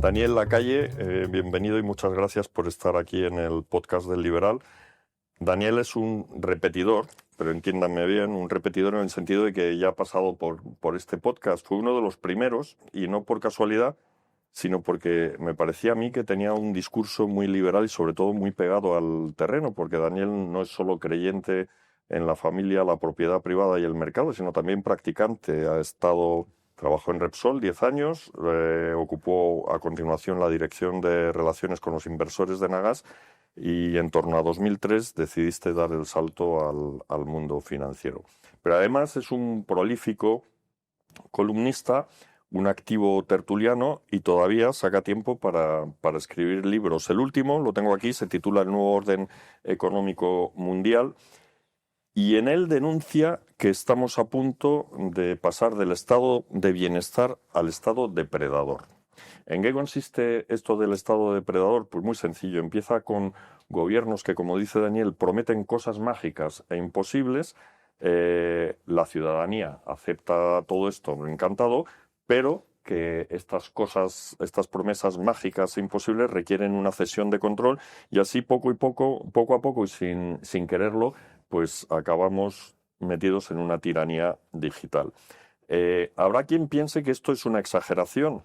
Daniel Lacalle, bienvenido y muchas gracias por estar aquí en el podcast del Liberal. Daniel es un repetidor, pero entiéndanme bien, un repetidor en el sentido de que ya ha pasado por este podcast. Fue uno de los primeros, y no por casualidad, sino porque me parecía a mí que tenía un discurso muy liberal y sobre todo muy pegado al terreno, porque Daniel no es solo creyente en la familia, la propiedad privada y el mercado, sino también practicante. Trabajó en Repsol 10 años, ocupó a continuación la dirección de relaciones con los inversores de Nagas y en torno a 2003 decidiste dar el salto al mundo financiero. Pero además es un prolífico columnista, un activo tertuliano y todavía saca tiempo para escribir libros. El último, lo tengo aquí, se titula El nuevo orden económico mundial. Y en él denuncia que estamos a punto de pasar del estado de bienestar al estado depredador. ¿En qué consiste esto del estado depredador? Pues muy sencillo. Empieza con gobiernos que, como dice Daniel, prometen cosas mágicas e imposibles. La ciudadanía acepta todo esto encantado, pero que estas promesas mágicas e imposibles requieren una cesión de control y así poco a poco y sin quererlo, pues acabamos metidos en una tiranía digital. Habrá quien piense que esto es una exageración,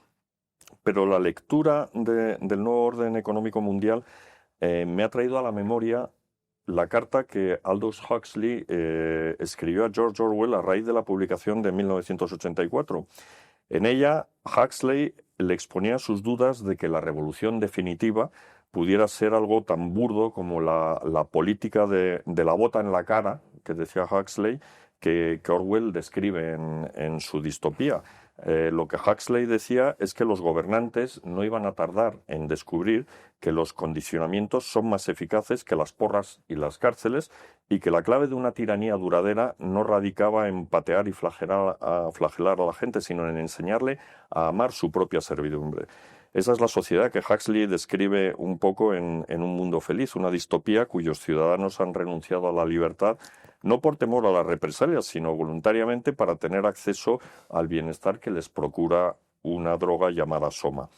pero la lectura del nuevo orden económico mundial me ha traído a la memoria la carta que Aldous Huxley escribió a George Orwell a raíz de la publicación de 1984. En ella, Huxley le exponía sus dudas de que la revolución definitiva pudiera ser algo tan burdo como la política de la bota en la cara, que decía Huxley, que Orwell describe en su distopía. Lo que Huxley decía es que los gobernantes no iban a tardar en descubrir que los condicionamientos son más eficaces que las porras y las cárceles y que la clave de una tiranía duradera no radicaba en patear y flagelar a la gente, sino en enseñarle a amar su propia servidumbre. Esa es la sociedad que Huxley describe un poco en Un mundo feliz, una distopía cuyos ciudadanos han renunciado a la libertad no por temor a las represalias, sino voluntariamente para tener acceso al bienestar que les procura una droga llamada Soma.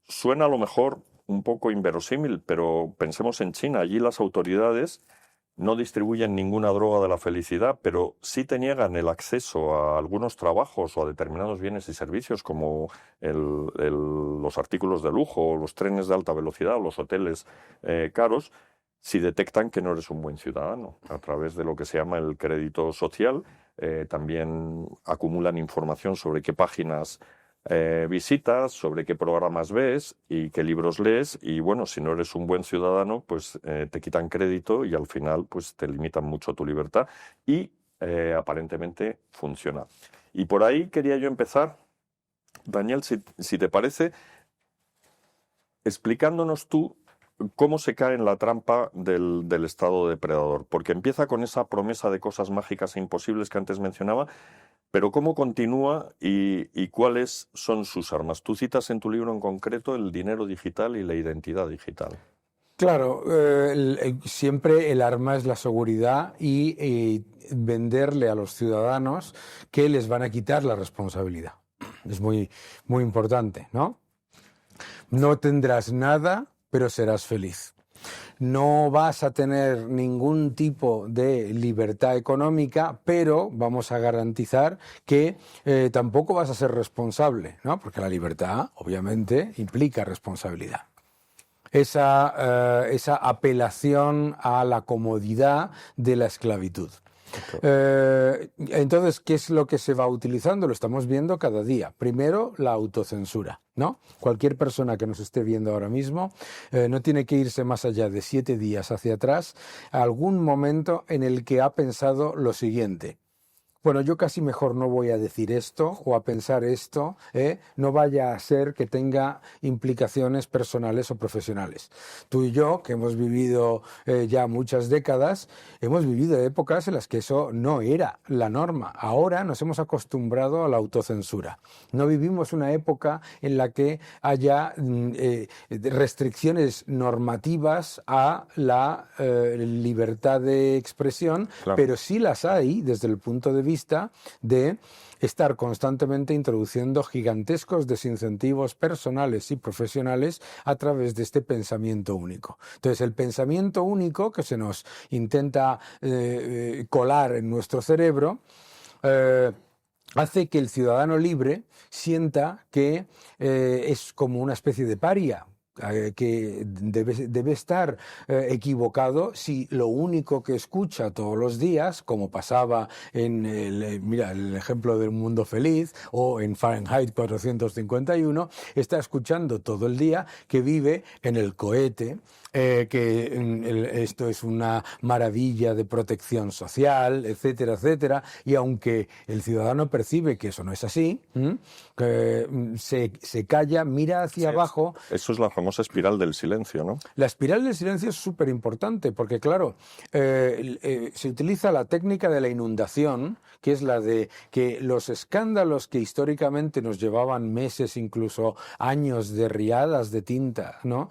Suena a lo mejor un poco inverosímil, pero pensemos en China. Allí las autoridades no distribuyen ninguna droga de la felicidad, pero sí te niegan el acceso a algunos trabajos o a determinados bienes y servicios como los artículos de lujo, los trenes de alta velocidad o los hoteles caros, si detectan que no eres un buen ciudadano. A través de lo que se llama el crédito social, también acumulan información sobre qué páginas visitas, sobre qué programas ves y qué libros lees, y bueno, si no eres un buen ciudadano, pues te quitan crédito y al final pues te limitan mucho tu libertad y aparentemente funciona. Y por ahí quería yo empezar, Daniel, si te parece, explicándonos tú cómo se cae en la trampa del estado depredador, porque empieza con esa promesa de cosas mágicas e imposibles que antes mencionaba, pero cómo continúa y cuáles son sus armas. Tú citas en tu libro en concreto el dinero digital y la identidad digital. Claro, siempre el arma es la seguridad y venderle a los ciudadanos que les van a quitar la responsabilidad. Es muy, muy importante, ¿no? No tendrás nada, pero serás feliz. No vas a tener ningún tipo de libertad económica, pero vamos a garantizar que tampoco vas a ser responsable, ¿no? Porque la libertad, obviamente, implica responsabilidad. Esa apelación a la comodidad de la esclavitud. Entonces, ¿qué es lo que se va utilizando? Lo estamos viendo cada día. Primero, la autocensura, ¿no? Cualquier persona que nos esté viendo ahora mismo no tiene que irse más allá de 7 días hacia atrás a algún momento en el que ha pensado lo siguiente: bueno, yo casi mejor no voy a decir esto o a pensar esto, no vaya a ser que tenga implicaciones personales o profesionales. Tú y yo, que hemos vivido ya muchas décadas, hemos vivido épocas en las que eso no era la norma. Ahora nos hemos acostumbrado a la autocensura. No vivimos una época en la que haya restricciones normativas a la libertad de expresión, claro, pero sí las hay desde el punto de vista de estar constantemente introduciendo gigantescos desincentivos personales y profesionales a través de este pensamiento único. Entonces, el pensamiento único que se nos intenta colar en nuestro cerebro hace que el ciudadano libre sienta que es como una especie de paria, que debe estar equivocado si lo único que escucha todos los días, como pasaba en el ejemplo del Mundo Feliz o en Fahrenheit 451, está escuchando todo el día que vive en el cohete, esto es una maravilla de protección social, etcétera, etcétera, y aunque el ciudadano percibe que eso no es así, que se calla, mira hacia abajo. Eso es la famosa espiral del silencio, ¿no? La espiral del silencio es súper importante porque, claro, se utiliza la técnica de la inundación, que es la de que los escándalos que históricamente nos llevaban meses, incluso años de riadas de tinta, ¿no?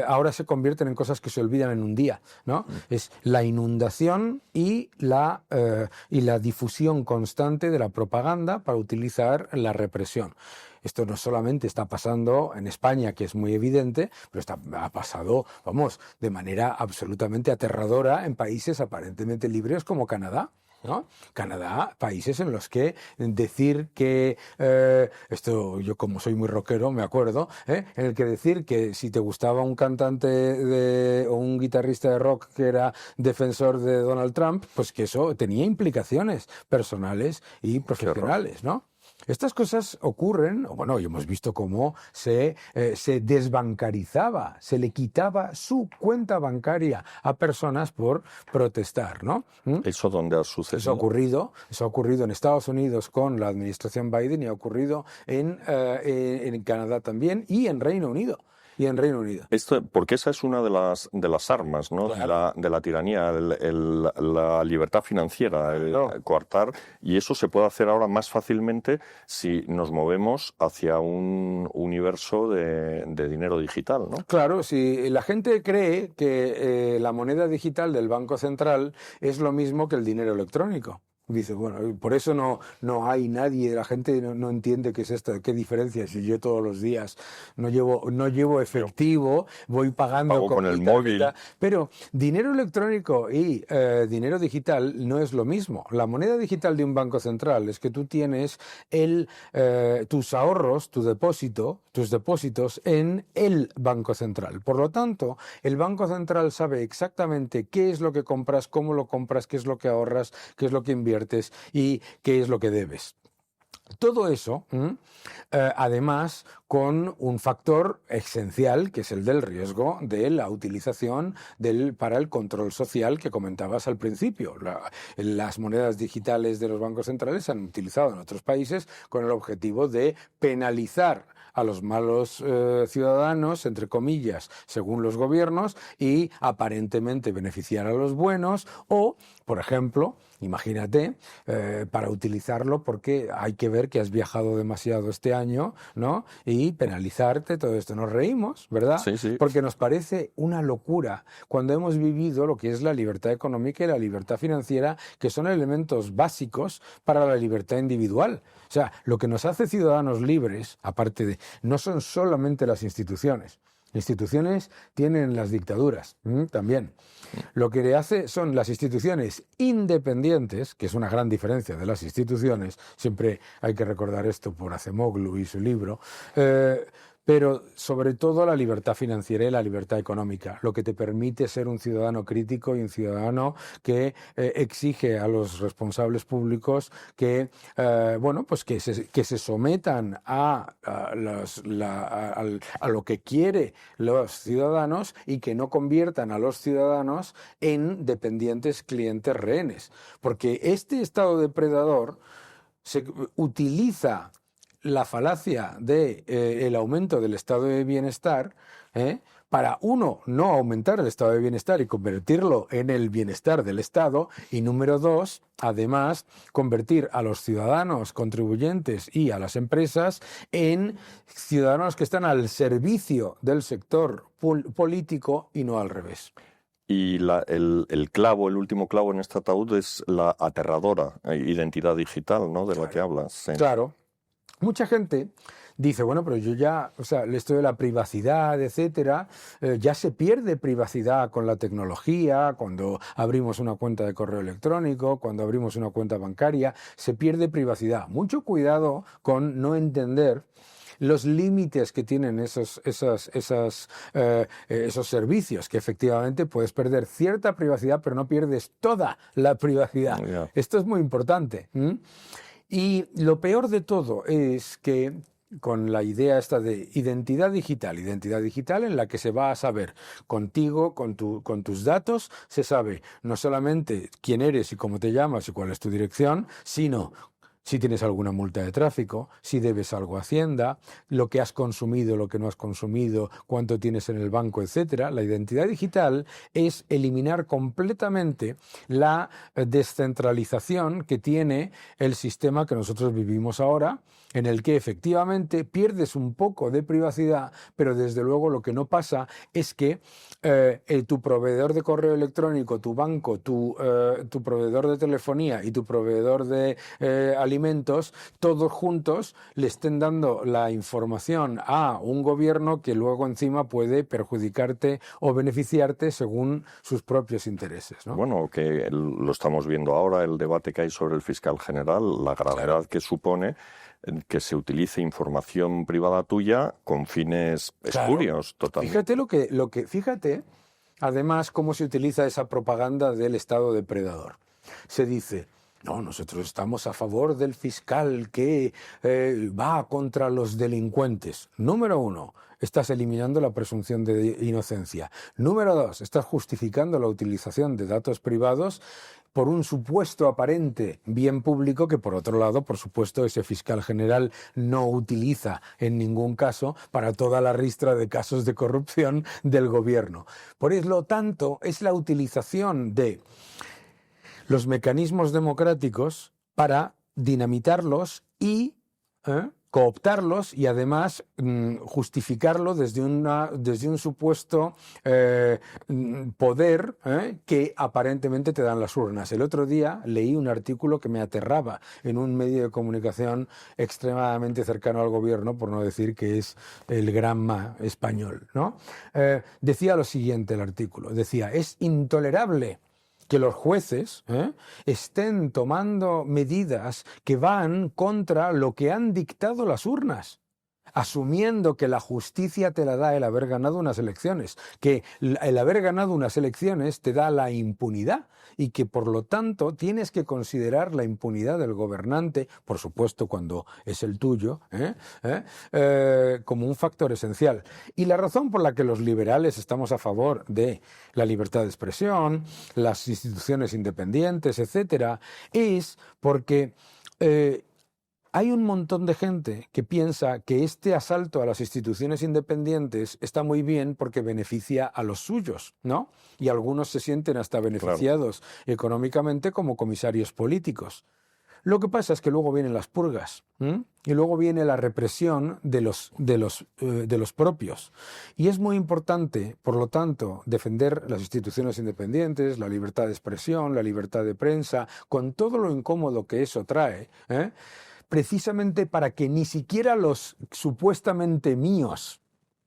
Ahora se convierten en cosas que se olvidan en un día, ¿no? Es la inundación y la difusión constante de la propaganda para utilizar la represión. Esto no solamente está pasando en España, que es muy evidente, pero ha pasado, vamos, de manera absolutamente aterradora en países aparentemente libres como Canadá, ¿no? Canadá, países en los que decir que, esto yo como soy muy rockero me acuerdo, en el que decir que si te gustaba un cantante o un guitarrista de rock que era defensor de Donald Trump, pues que eso tenía implicaciones personales y profesionales, ¿no? Estas cosas ocurren, bueno, y hemos visto cómo se desbancarizaba, se le quitaba su cuenta bancaria a personas por protestar, ¿no? ¿Eso dónde ha sucedido? Eso ha ocurrido en Estados Unidos con la administración Biden y ha ocurrido en Canadá también y en Reino Unido. Porque esa es una de las armas, ¿no? Claro. de la tiranía, la libertad financiera, coartar, y eso se puede hacer ahora más fácilmente si nos movemos hacia un universo de dinero digital, ¿no? Claro, si la gente cree que la moneda digital del Banco Central es lo mismo que el dinero electrónico. Dice, bueno, por eso no hay nadie, la gente no entiende qué es esto, qué diferencia. Si yo todos los días no llevo efectivo, voy pagando Pago con el mi móvil. tarjeta. Pero dinero electrónico y dinero digital no es lo mismo. La moneda digital de un banco central es que tú tienes tus ahorros, tus depósitos en el Banco Central. Por lo tanto, el Banco Central sabe exactamente qué es lo que compras, cómo lo compras, qué es lo que ahorras, qué es lo que inviertes y qué es lo que debes. Todo eso, además, con un factor esencial, que es el del riesgo de la utilización para el control social que comentabas al principio. Las monedas digitales de los bancos centrales se han utilizado en otros países con el objetivo de penalizar a los malos ciudadanos, entre comillas, según los gobiernos, y aparentemente beneficiar a los buenos, o, por ejemplo, imagínate, para utilizarlo porque hay que ver que has viajado demasiado este año, ¿no? Y penalizarte, todo esto. Nos reímos, ¿verdad? Sí, sí. Porque nos parece una locura cuando hemos vivido lo que es la libertad económica y la libertad financiera, que son elementos básicos para la libertad individual. O sea, lo que nos hace ciudadanos libres, aparte de, no son solamente las instituciones. Instituciones tienen las dictaduras también. Lo que le hace son las instituciones independientes, que es una gran diferencia de las instituciones, siempre hay que recordar esto por Acemoglu y su libro, pero sobre todo la libertad financiera y la libertad económica, lo que te permite ser un ciudadano crítico y un ciudadano que exige a los responsables públicos que, pues que se sometan a lo que quiere los ciudadanos y que no conviertan a los ciudadanos en dependientes, clientes, rehenes. Porque este Estado depredador se utiliza la falacia del aumento del estado de bienestar para, uno, no aumentar el estado de bienestar y convertirlo en el bienestar del Estado, y número dos, además, convertir a los ciudadanos contribuyentes y a las empresas en ciudadanos que están al servicio del sector político y no al revés. Y el clavo, el último clavo en este ataúd es la aterradora identidad digital, ¿no? De la que hablas. Sí. Claro. Mucha gente dice, bueno, pero yo ya, o sea, esto de la privacidad, etcétera, ya se pierde privacidad con la tecnología, cuando abrimos una cuenta de correo electrónico, cuando abrimos una cuenta bancaria, se pierde privacidad. Mucho cuidado con no entender los límites que tienen esos servicios, que efectivamente puedes perder cierta privacidad, pero no pierdes toda la privacidad. Yeah. Esto es muy importante. Y lo peor de todo es que con la idea esta de identidad digital en la que se va a saber contigo, con tus datos, se sabe no solamente quién eres y cómo te llamas y cuál es tu dirección, sino si tienes alguna multa de tráfico, si debes algo a Hacienda, lo que has consumido, lo que no has consumido, cuánto tienes en el banco, etcétera. La identidad digital es eliminar completamente la descentralización que tiene el sistema que nosotros vivimos ahora, en el que efectivamente pierdes un poco de privacidad, pero desde luego lo que no pasa es que tu proveedor de correo electrónico, tu banco, tu proveedor de telefonía y tu proveedor de alimentos, todos juntos le estén dando la información a un gobierno que luego encima puede perjudicarte o beneficiarte según sus propios intereses, ¿no? Bueno, que lo estamos viendo ahora, el debate que hay sobre el fiscal general, la gravedad que supone que se utilice información privada tuya con fines espurios, totalmente. Fíjate fíjate, además, cómo se utiliza esa propaganda del Estado depredador. Se dice, no, nosotros estamos a favor del fiscal que va contra los delincuentes. Número uno, estás eliminando la presunción de inocencia. Número dos, estás justificando la utilización de datos privados por un supuesto aparente bien público que, por otro lado, por supuesto, ese fiscal general no utiliza en ningún caso para toda la ristra de casos de corrupción del gobierno. Por lo tanto, es la utilización de los mecanismos democráticos para dinamitarlos y cooptarlos y además justificarlo desde un supuesto poder que aparentemente te dan las urnas. El otro día leí un artículo que me aterraba en un medio de comunicación extremadamente cercano al gobierno, por no decir que es el Granma español, ¿no? Decía lo siguiente el artículo, decía, es intolerable que los jueces estén tomando medidas que van contra lo que han dictado las urnas, asumiendo que la justicia te la da el haber ganado unas elecciones, que el haber ganado unas elecciones te da la impunidad y que por lo tanto tienes que considerar la impunidad del gobernante, por supuesto cuando es el tuyo, como un factor esencial. Y la razón por la que los liberales estamos a favor de la libertad de expresión, las instituciones independientes, etcétera, es porque hay un montón de gente que piensa que este asalto a las instituciones independientes está muy bien porque beneficia a los suyos, ¿no? Y algunos se sienten hasta beneficiados económicamente como comisarios políticos. Lo que pasa es que luego vienen las purgas y luego viene la represión de los propios. Y es muy importante, por lo tanto, defender las instituciones independientes, la libertad de expresión, la libertad de prensa, con todo lo incómodo que eso trae, precisamente para que ni siquiera los supuestamente míos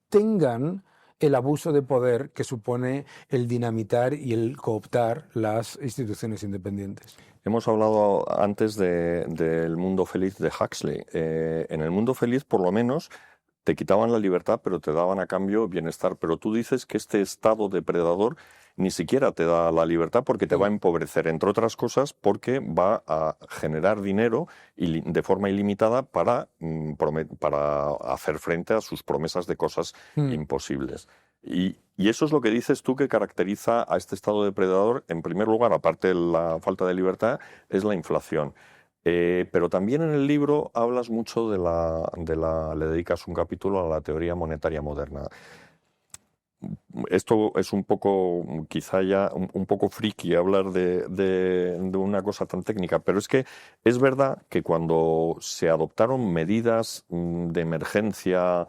tengan el abuso de poder que supone el dinamitar y el cooptar las instituciones independientes. Hemos hablado antes del mundo feliz de Huxley. En el mundo feliz, por lo menos, te quitaban la libertad, pero te daban a cambio bienestar. Pero tú dices que este estado depredador ni siquiera te da la libertad porque te va a empobrecer, entre otras cosas, porque va a generar dinero de forma ilimitada para hacer frente a sus promesas de cosas imposibles. Y eso es lo que dices tú que caracteriza a este estado depredador. En primer lugar, aparte de la falta de libertad, es la inflación. Pero también en el libro hablas mucho le dedicas un capítulo a la teoría monetaria moderna. esto es un poco, quizá ya un poco friki hablar de una cosa tan técnica, pero es que es verdad que cuando se adoptaron medidas de emergencia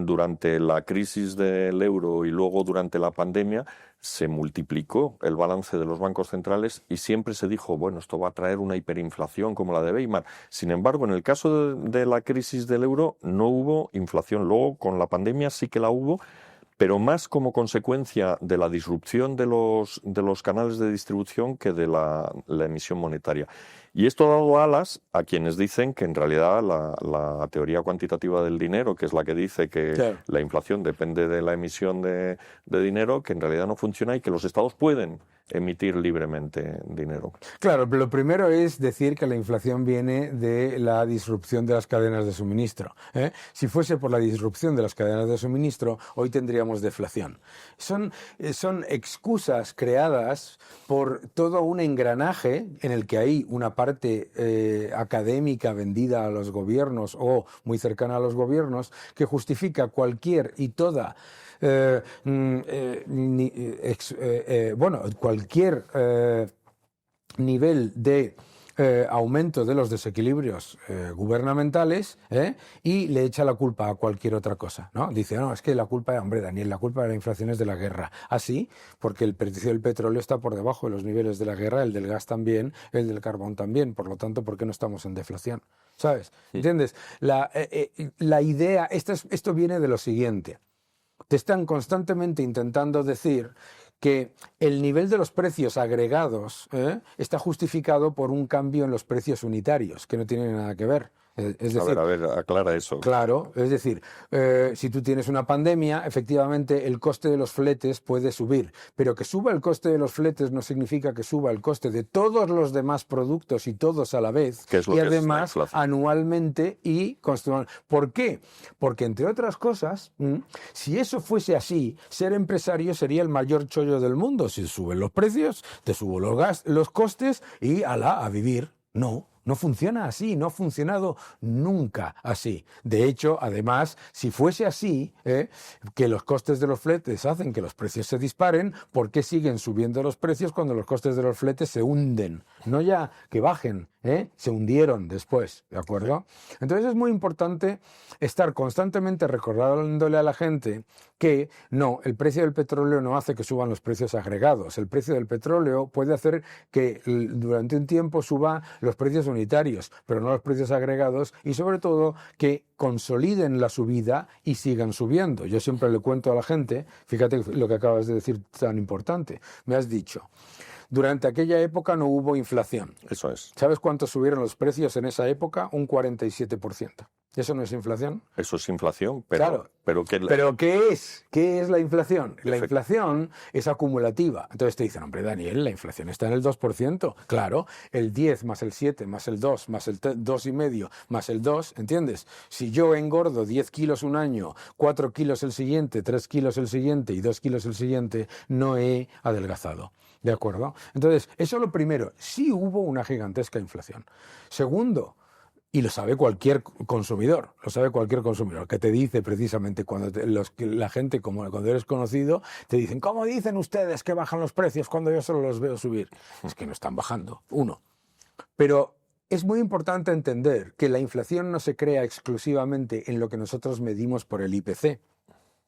durante la crisis del euro y luego durante la pandemia, se multiplicó el balance de los bancos centrales y siempre se dijo, bueno, esto va a traer una hiperinflación como la de Weimar. Sin embargo, en el caso de la crisis del euro no hubo inflación. Luego, con la pandemia sí que la hubo, pero más como consecuencia de la disrupción de los canales de distribución que de la emisión monetaria. Y esto ha dado alas a quienes dicen que en realidad la teoría cuantitativa del dinero, que es la que dice que Claro. la inflación depende de la emisión de dinero, que en realidad no funciona y que los estados pueden emitir libremente dinero. Claro, pero lo primero es decir que la inflación viene de la disrupción de las cadenas de suministro, ¿eh? Si fuese por la disrupción de las cadenas de suministro, hoy tendríamos deflación. Son excusas creadas por todo un engranaje en el que hay una parte académica vendida a los gobiernos o muy cercana a los gobiernos que justifica cualquier y toda cualquier nivel de aumento de los desequilibrios gubernamentales, y le echa la culpa a cualquier otra cosa, ¿no? Dice, no, es que la culpa, hombre, Daniel, la culpa de la inflación es de la guerra. Así, porque el precio del petróleo está por debajo de los niveles de la guerra, el del gas también, el del carbón también. Por lo tanto, ¿por qué no estamos en deflación? ¿Sabes? ¿Entiendes? La idea, esto viene de lo siguiente. Te están constantemente intentando decir que el nivel de los precios agregados está justificado por un cambio en los precios unitarios, que no tiene nada que ver. Es decir, a ver, aclara eso. Claro, es decir, si tú tienes una pandemia, efectivamente el coste de los fletes puede subir, pero que suba el coste de los fletes no significa que suba el coste de todos los demás productos y todos a la vez, ¿Qué es lo y que además es anualmente y constantemente. ¿Por qué? Porque, entre otras cosas, si eso fuese así, ser empresario sería el mayor chollo del mundo. Si suben los precios, te subo los costes y a vivir. No funciona así, no ha funcionado nunca así. De hecho, además, si fuese así, que los costes de los fletes hacen que los precios se disparen, ¿por qué siguen subiendo los precios cuando los costes de los fletes se hunden? No ya que bajen, se hundieron después, ¿de acuerdo? Entonces es muy importante estar constantemente recordándole a la gente que no, el precio del petróleo no hace que suban los precios agregados. El precio del petróleo puede hacer que durante un tiempo suba los precios unitarios, pero no los precios agregados, y sobre todo que consoliden la subida y sigan subiendo. Yo siempre le cuento a la gente, fíjate lo que acabas de decir tan importante, me has dicho, durante aquella época no hubo inflación. Eso es. ¿Sabes cuánto subieron los precios en esa época? Un 47%. ¿Eso no es inflación? Eso es inflación, pero, claro. pero ¿qué es? ¿Qué es la inflación? La inflación es acumulativa. Entonces te dicen, hombre, Daniel, la inflación está en el 2%. Claro, el 10 más el 7 más el 2 más el 2,5 más el 2, ¿entiendes? Si yo engordo 10 kilos un año, 4 kilos el siguiente, 3 kilos el siguiente y 2 kilos el siguiente, no he adelgazado. ¿De acuerdo? Entonces, eso es lo primero. Sí hubo una gigantesca inflación. Segundo, y lo sabe cualquier consumidor, que te dice precisamente la gente, como cuando eres conocido, te dicen, ¿cómo dicen ustedes que bajan los precios cuando yo solo los veo subir? Es que no están bajando, uno. Pero es muy importante entender que la inflación no se crea exclusivamente en lo que nosotros medimos por el IPC.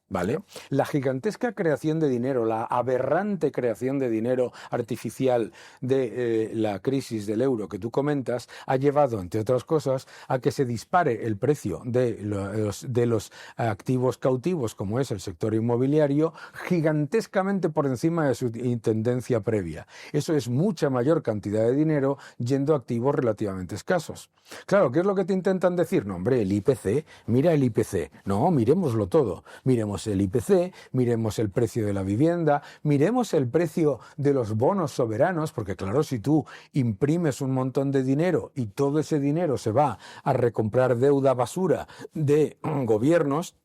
¿Vale? La gigantesca creación de dinero, la aberrante creación de dinero artificial de la crisis del euro que tú comentas, ha llevado, entre otras cosas, a que se dispare el precio de los activos cautivos, como es el sector inmobiliario, gigantescamente por encima de su tendencia previa. Eso es mucha mayor cantidad de dinero yendo a activos relativamente escasos. Claro, ¿qué es lo que te intentan decir? No, hombre, el IPC, mira el IPC. No, miremoslo todo. Miremos el IPC, miremos el precio de la vivienda, miremos el precio de los bonos soberanos, porque claro, si tú imprimes un montón de dinero y todo ese dinero se va a recomprar deuda basura de gobiernos,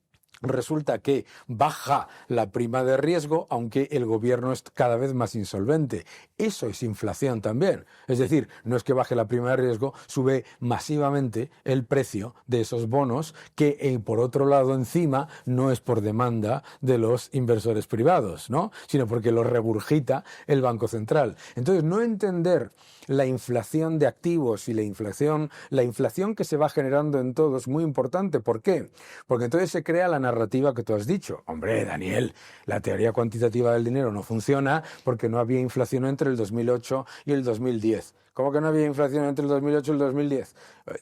resulta que baja la prima de riesgo, aunque el gobierno es cada vez más insolvente. Eso es inflación también. Es decir, no es que baje la prima de riesgo, sube masivamente el precio de esos bonos que, por otro lado, encima, no es por demanda de los inversores privados, ¿no? Sino porque lo regurgita el Banco Central. Entonces, no entender la inflación de activos y la inflación que se va generando en todo es muy importante. ¿Por qué? Porque entonces se crea la narrativa que tú has dicho. Hombre, Daniel, la teoría cuantitativa del dinero no funciona porque no había inflación entre el 2008 y el 2010. ¿Cómo que no había inflación entre el 2008 y el 2010?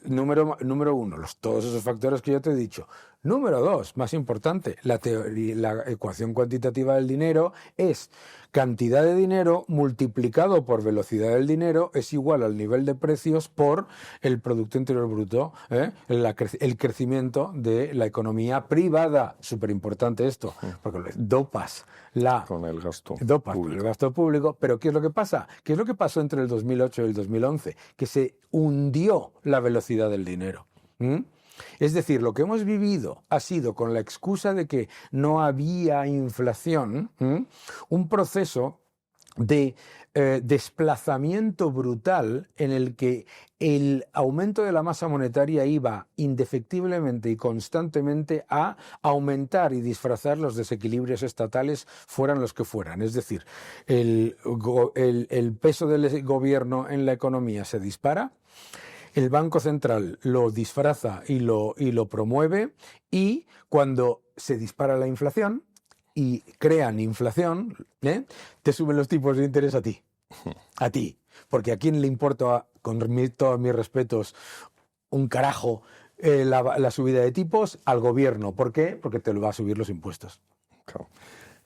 Número uno, todos esos factores que yo te he dicho. Número dos, más importante, la ecuación cuantitativa del dinero es cantidad de dinero multiplicado por velocidad del dinero es igual al nivel de precios por el Producto Interior Bruto, el crecimiento de la economía privada. Súper importante esto, porque dopas con el gasto público. El gasto público. Pero ¿qué es lo que pasa? ¿Qué es lo que pasó entre el 2008 y el 2011? Que se hundió la velocidad del dinero. Es decir, lo que hemos vivido ha sido, con la excusa de que no había inflación, un proceso de desplazamiento brutal en el que el aumento de la masa monetaria iba indefectiblemente y constantemente a aumentar y disfrazar los desequilibrios estatales, fueran los que fueran. Es decir, el peso del gobierno en la economía se dispara, el Banco Central lo disfraza y lo promueve, y cuando se dispara la inflación y crean inflación, te suben los tipos de interés a ti. A ti. Porque ¿a quién le importa, con todos mis respetos, un carajo la subida de tipos? Al gobierno. ¿Por qué? Porque te lo va a subir los impuestos. Claro.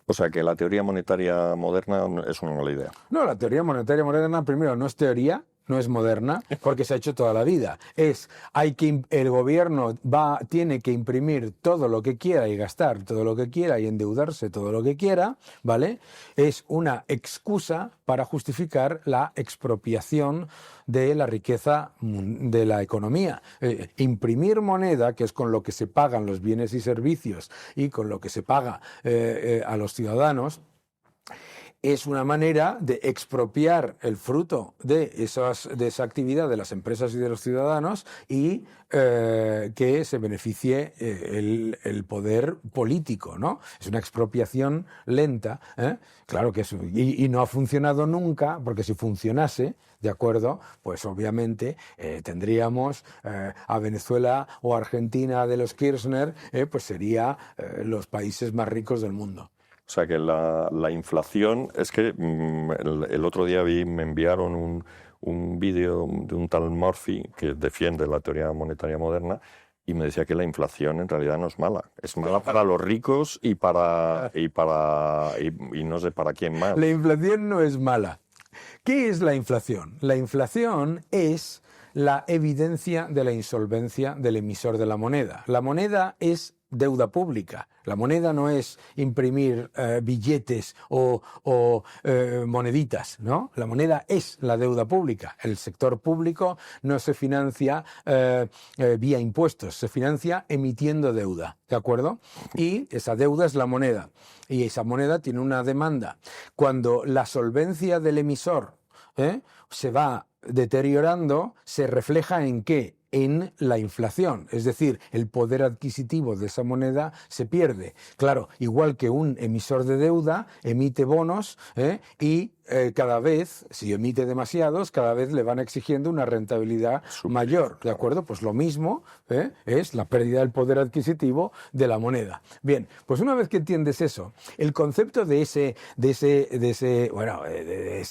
O sea que la teoría monetaria moderna es una mala idea. No, la teoría monetaria moderna, primero, no es teoría, no es moderna, porque se ha hecho toda la vida. El gobierno tiene que imprimir todo lo que quiera y gastar todo lo que quiera y endeudarse todo lo que quiera, ¿vale? Es una excusa para justificar la expropiación de la riqueza de la economía. Imprimir moneda, que es con lo que se pagan los bienes y servicios y con lo que se paga a los ciudadanos, es una manera de expropiar el fruto de esa actividad de las empresas y de los ciudadanos y que se beneficie el poder político, ¿no? Es una expropiación lenta, claro que y no ha funcionado nunca, porque si funcionase, ¿de acuerdo? Pues obviamente tendríamos a Venezuela o Argentina de los Kirchner, pues sería los países más ricos del mundo. O sea que la inflación, es que el otro día me enviaron un vídeo de un tal Murphy que defiende la teoría monetaria moderna y me decía que la inflación en realidad no es mala. Es mala para los ricos y no sé para quién más. La inflación no es mala. ¿Qué es la inflación? La inflación es la evidencia de la insolvencia del emisor de la moneda. La moneda es deuda pública. La moneda no es imprimir billetes o moneditas, ¿no? La moneda es la deuda pública. El sector público no se financia vía impuestos, se financia emitiendo deuda, ¿de acuerdo? Y esa deuda es la moneda. Y esa moneda tiene una demanda. Cuando la solvencia del emisor se va deteriorando, se refleja ¿en qué? En la inflación, es decir, el poder adquisitivo de esa moneda se pierde. Claro, igual que un emisor de deuda emite bonos y cada vez, si emite demasiados, cada vez le van exigiendo una rentabilidad mayor, ¿de acuerdo? Pues lo mismo es la pérdida del poder adquisitivo de la moneda. Bien, pues una vez que entiendes eso, el concepto de ese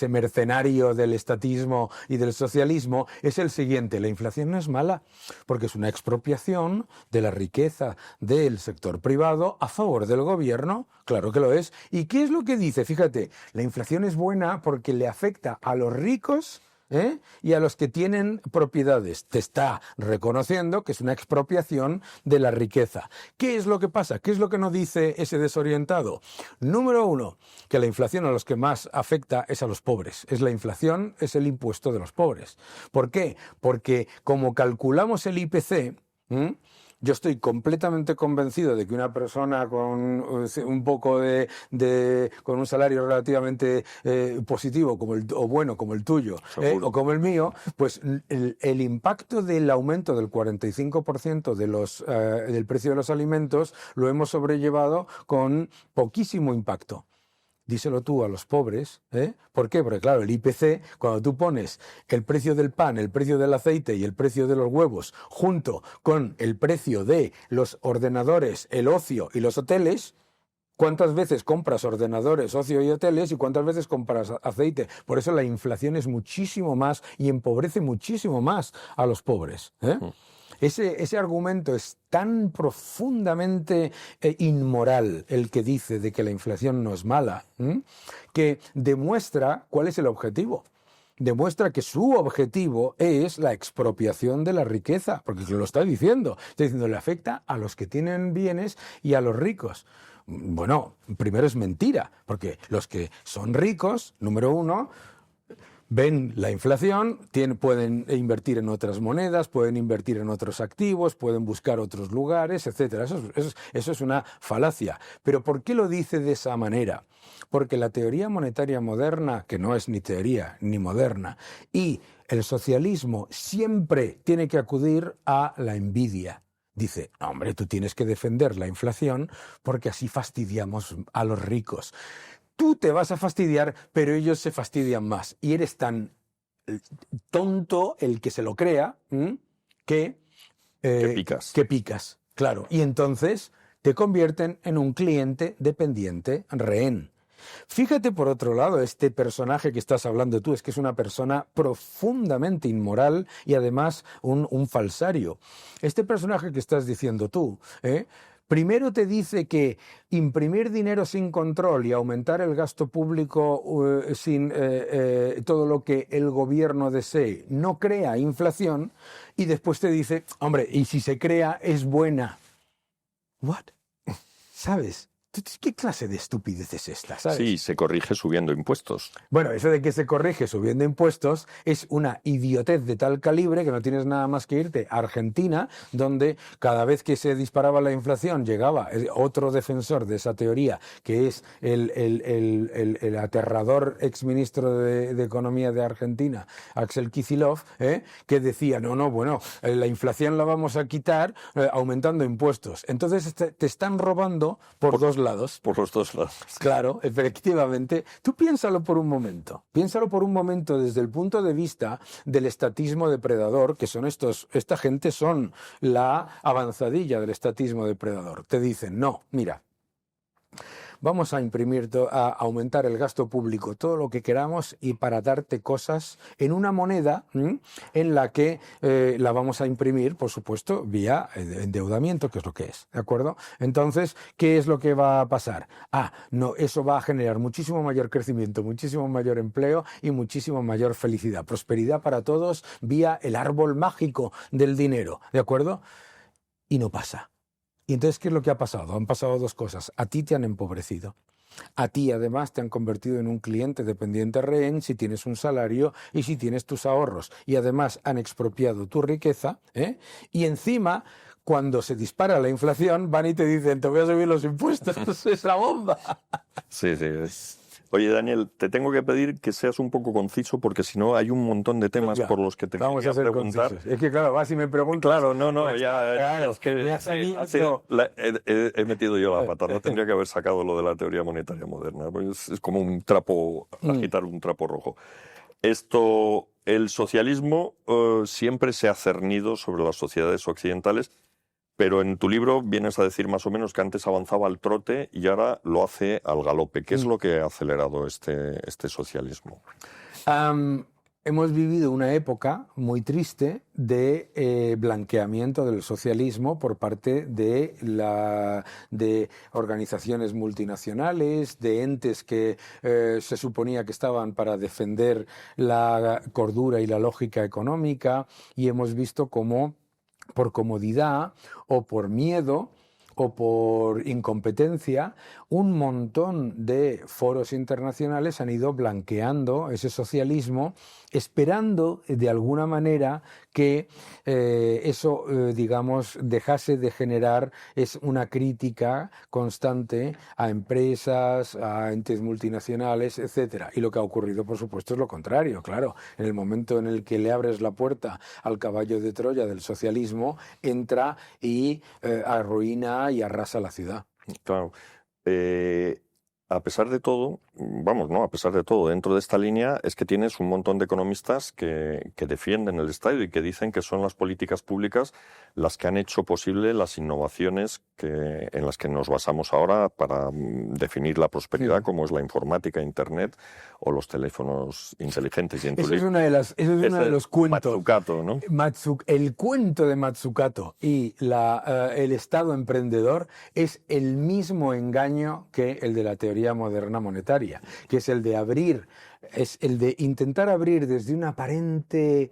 mercenario del estatismo y del socialismo es el siguiente: la inflación no es mala, porque es una expropiación de la riqueza del sector privado a favor del gobierno. Claro que lo es. ¿Y qué es lo que dice? Fíjate, la inflación es buena porque le afecta a los ricos y a los que tienen propiedades. Te está reconociendo que es una expropiación de la riqueza. ¿Qué es lo que pasa? ¿Qué es lo que nos dice ese desorientado? Número uno, que la inflación a los que más afecta es a los pobres. La inflación es el impuesto de los pobres. ¿Por qué? Porque como calculamos el IPC, Yo estoy completamente convencido de que una persona con un poco con un salario relativamente positivo o bueno como el tuyo o como el mío, pues el impacto del aumento del 45% del precio de los alimentos lo hemos sobrellevado con poquísimo impacto. Díselo tú a los pobres, ¿eh? ¿Por qué? Porque claro, el IPC, cuando tú pones el precio del pan, el precio del aceite y el precio de los huevos junto con el precio de los ordenadores, el ocio y los hoteles, ¿cuántas veces compras ordenadores, ocio y hoteles y cuántas veces compras aceite? Por eso la inflación es muchísimo más y empobrece muchísimo más a los pobres, ¿eh? Ese argumento es tan profundamente inmoral, el que dice de que la inflación no es mala, que demuestra cuál es el objetivo. Demuestra que su objetivo es la expropiación de la riqueza, porque lo está diciendo. Está diciendo, le afecta a los que tienen bienes y a los ricos. Bueno, primero es mentira, porque los que son ricos, número uno, ven la inflación, pueden invertir en otras monedas, pueden invertir en otros activos, pueden buscar otros lugares, etcétera. Eso es una falacia. ¿Pero por qué lo dice de esa manera? Porque la teoría monetaria moderna, que no es ni teoría ni moderna, y el socialismo siempre tiene que acudir a la envidia. Dice, no, hombre, tú tienes que defender la inflación porque así fastidiamos a los ricos. Tú te vas a fastidiar, pero ellos se fastidian más. Y eres tan tonto el que se lo crea que picas. Claro. Y entonces te convierten en un cliente dependiente, rehén. Fíjate por otro lado, este personaje que estás hablando tú es que es una persona profundamente inmoral y además un falsario. Este personaje que estás diciendo tú, primero te dice que imprimir dinero sin control y aumentar el gasto público sin todo lo que el gobierno desee no crea inflación, y después te dice, hombre, y si se crea es buena. ¿What? ¿Sabes? ¿Qué clase de estupidez es esta? ¿Sabes? Sí, se corrige subiendo impuestos. Bueno, eso de que se corrige subiendo impuestos es una idiotez de tal calibre que no tienes nada más que irte a Argentina, donde cada vez que se disparaba la inflación llegaba otro defensor de esa teoría, que es el aterrador exministro de Economía de Argentina, Axel Kicillof, que decía, bueno, la inflación la vamos a quitar aumentando impuestos. Entonces te están robando por dos lados. Por los dos lados. Claro, efectivamente. Tú piénsalo por un momento. Piénsalo por un momento desde el punto de vista del estatismo depredador, que son esta gente son la avanzadilla del estatismo depredador. Te dicen, no, mira, vamos a a aumentar el gasto público, todo lo que queramos, y para darte cosas en una moneda en la que la vamos a imprimir, por supuesto, vía endeudamiento, que es lo que es, ¿de acuerdo? Entonces, ¿qué es lo que va a pasar? No, eso va a generar muchísimo mayor crecimiento, muchísimo mayor empleo y muchísimo mayor felicidad, prosperidad para todos vía el árbol mágico del dinero, ¿de acuerdo? Y no pasa. Y entonces, ¿qué es lo que ha pasado? Han pasado dos cosas. A ti te han empobrecido. A ti, además, te han convertido en un cliente dependiente rehén si tienes un salario y si tienes tus ahorros. Y además han expropiado tu riqueza, y encima, cuando se dispara la inflación, van y te dicen, te voy a subir los impuestos. Es la bomba. Sí. Oye, Daniel, te tengo que pedir que seas un poco conciso, porque si no hay un montón de temas por los que te vamos quería a preguntar. Concisos. Es que claro, vas y me preguntas. Claro, no, pues, ya es que he metido yo la pata. No tendría que haber sacado lo de la teoría monetaria moderna. Pues es como un trapo, agitar un trapo rojo. El socialismo siempre se ha cernido sobre las sociedades occidentales, pero en tu libro vienes a decir más o menos que antes avanzaba al trote y ahora lo hace al galope. ¿Qué es lo que ha acelerado este socialismo? Hemos vivido una época muy triste de blanqueamiento del socialismo por parte de organizaciones multinacionales, de entes que se suponía que estaban para defender la cordura y la lógica económica, y hemos visto cómo por comodidad o por miedo o por incompetencia, un montón de foros internacionales han ido blanqueando ese socialismo, esperando de alguna manera que eso, digamos, dejase de generar una crítica constante a empresas, a entes multinacionales, etcétera. Y lo que ha ocurrido, por supuesto, es lo contrario, claro. En el momento en el que le abres la puerta al caballo de Troya del socialismo, entra y arruina y arrasa la ciudad. Claro. A pesar de todo, vamos, ¿no? A pesar de todo, dentro de esta línea es que tienes un montón de economistas que defienden el Estado y que dicen que son las políticas públicas las que han hecho posible las innovaciones en las que nos basamos ahora para definir la prosperidad, como es la informática, Internet o los teléfonos inteligentes. Y en Eso es uno de los cuentos. Mazzucato, ¿no? El cuento de Mazzucato y el Estado emprendedor es el mismo engaño que el de la teoría moderna monetaria, que es el de intentar abrir desde una aparente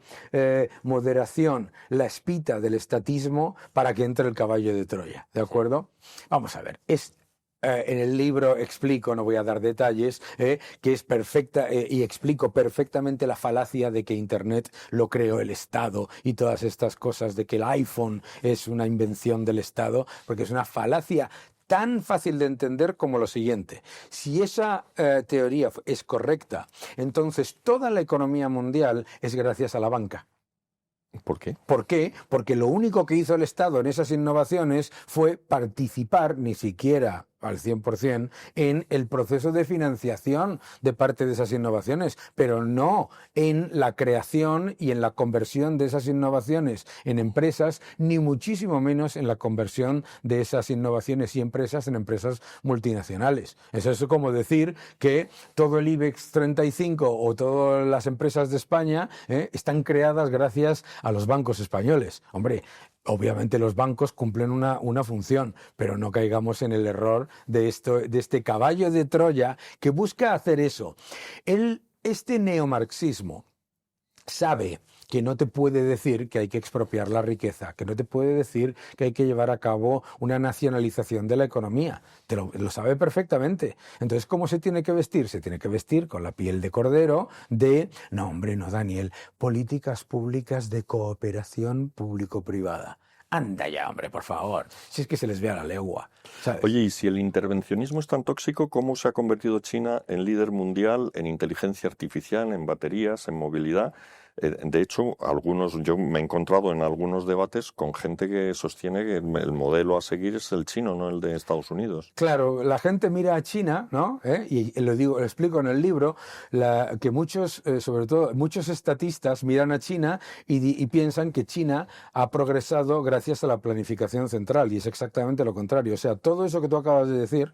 moderación la espita del estatismo para que entre el caballo de Troya, ¿de acuerdo? Vamos a ver, en el libro explico, no voy a dar detalles, que es perfecta y explico perfectamente la falacia de que Internet lo creó el Estado y todas estas cosas de que el iPhone es una invención del Estado, porque es una falacia tan fácil de entender como lo siguiente. Si esa teoría es correcta, entonces toda la economía mundial es gracias a la banca. ¿Por qué? ¿Por qué? Porque lo único que hizo el Estado en esas innovaciones fue participar, ni siquiera al 100%, en el proceso de financiación de parte de esas innovaciones, pero no en la creación y en la conversión de esas innovaciones en empresas, ni muchísimo menos en la conversión de esas innovaciones y empresas en empresas multinacionales. Eso es como decir que todo el IBEX 35 o todas las empresas de España están creadas gracias a los bancos españoles. Hombre, obviamente los bancos cumplen una función, pero no caigamos en el error de este caballo de Troya que busca hacer eso. Este neomarxismo sabe que no te puede decir que hay que expropiar la riqueza, que no te puede decir que hay que llevar a cabo una nacionalización de la economía. Lo sabe perfectamente. Entonces, ¿cómo se tiene que vestir? Se tiene que vestir con la piel de cordero no, hombre, no, Daniel, políticas públicas de cooperación público-privada. Anda ya, hombre, por favor. Si es que se les ve a la legua, ¿sabes? Oye, y si el intervencionismo es tan tóxico, ¿cómo se ha convertido China en líder mundial en inteligencia artificial, en baterías, en movilidad? De hecho, yo me he encontrado en algunos debates con gente que sostiene que el modelo a seguir es el chino, no el de Estados Unidos. Claro, la gente mira a China, ¿no? Y lo explico en el libro, que sobre todo muchos estatistas miran a China y piensan que China ha progresado gracias a la planificación central, y es exactamente lo contrario. O sea, todo eso que tú acabas de decir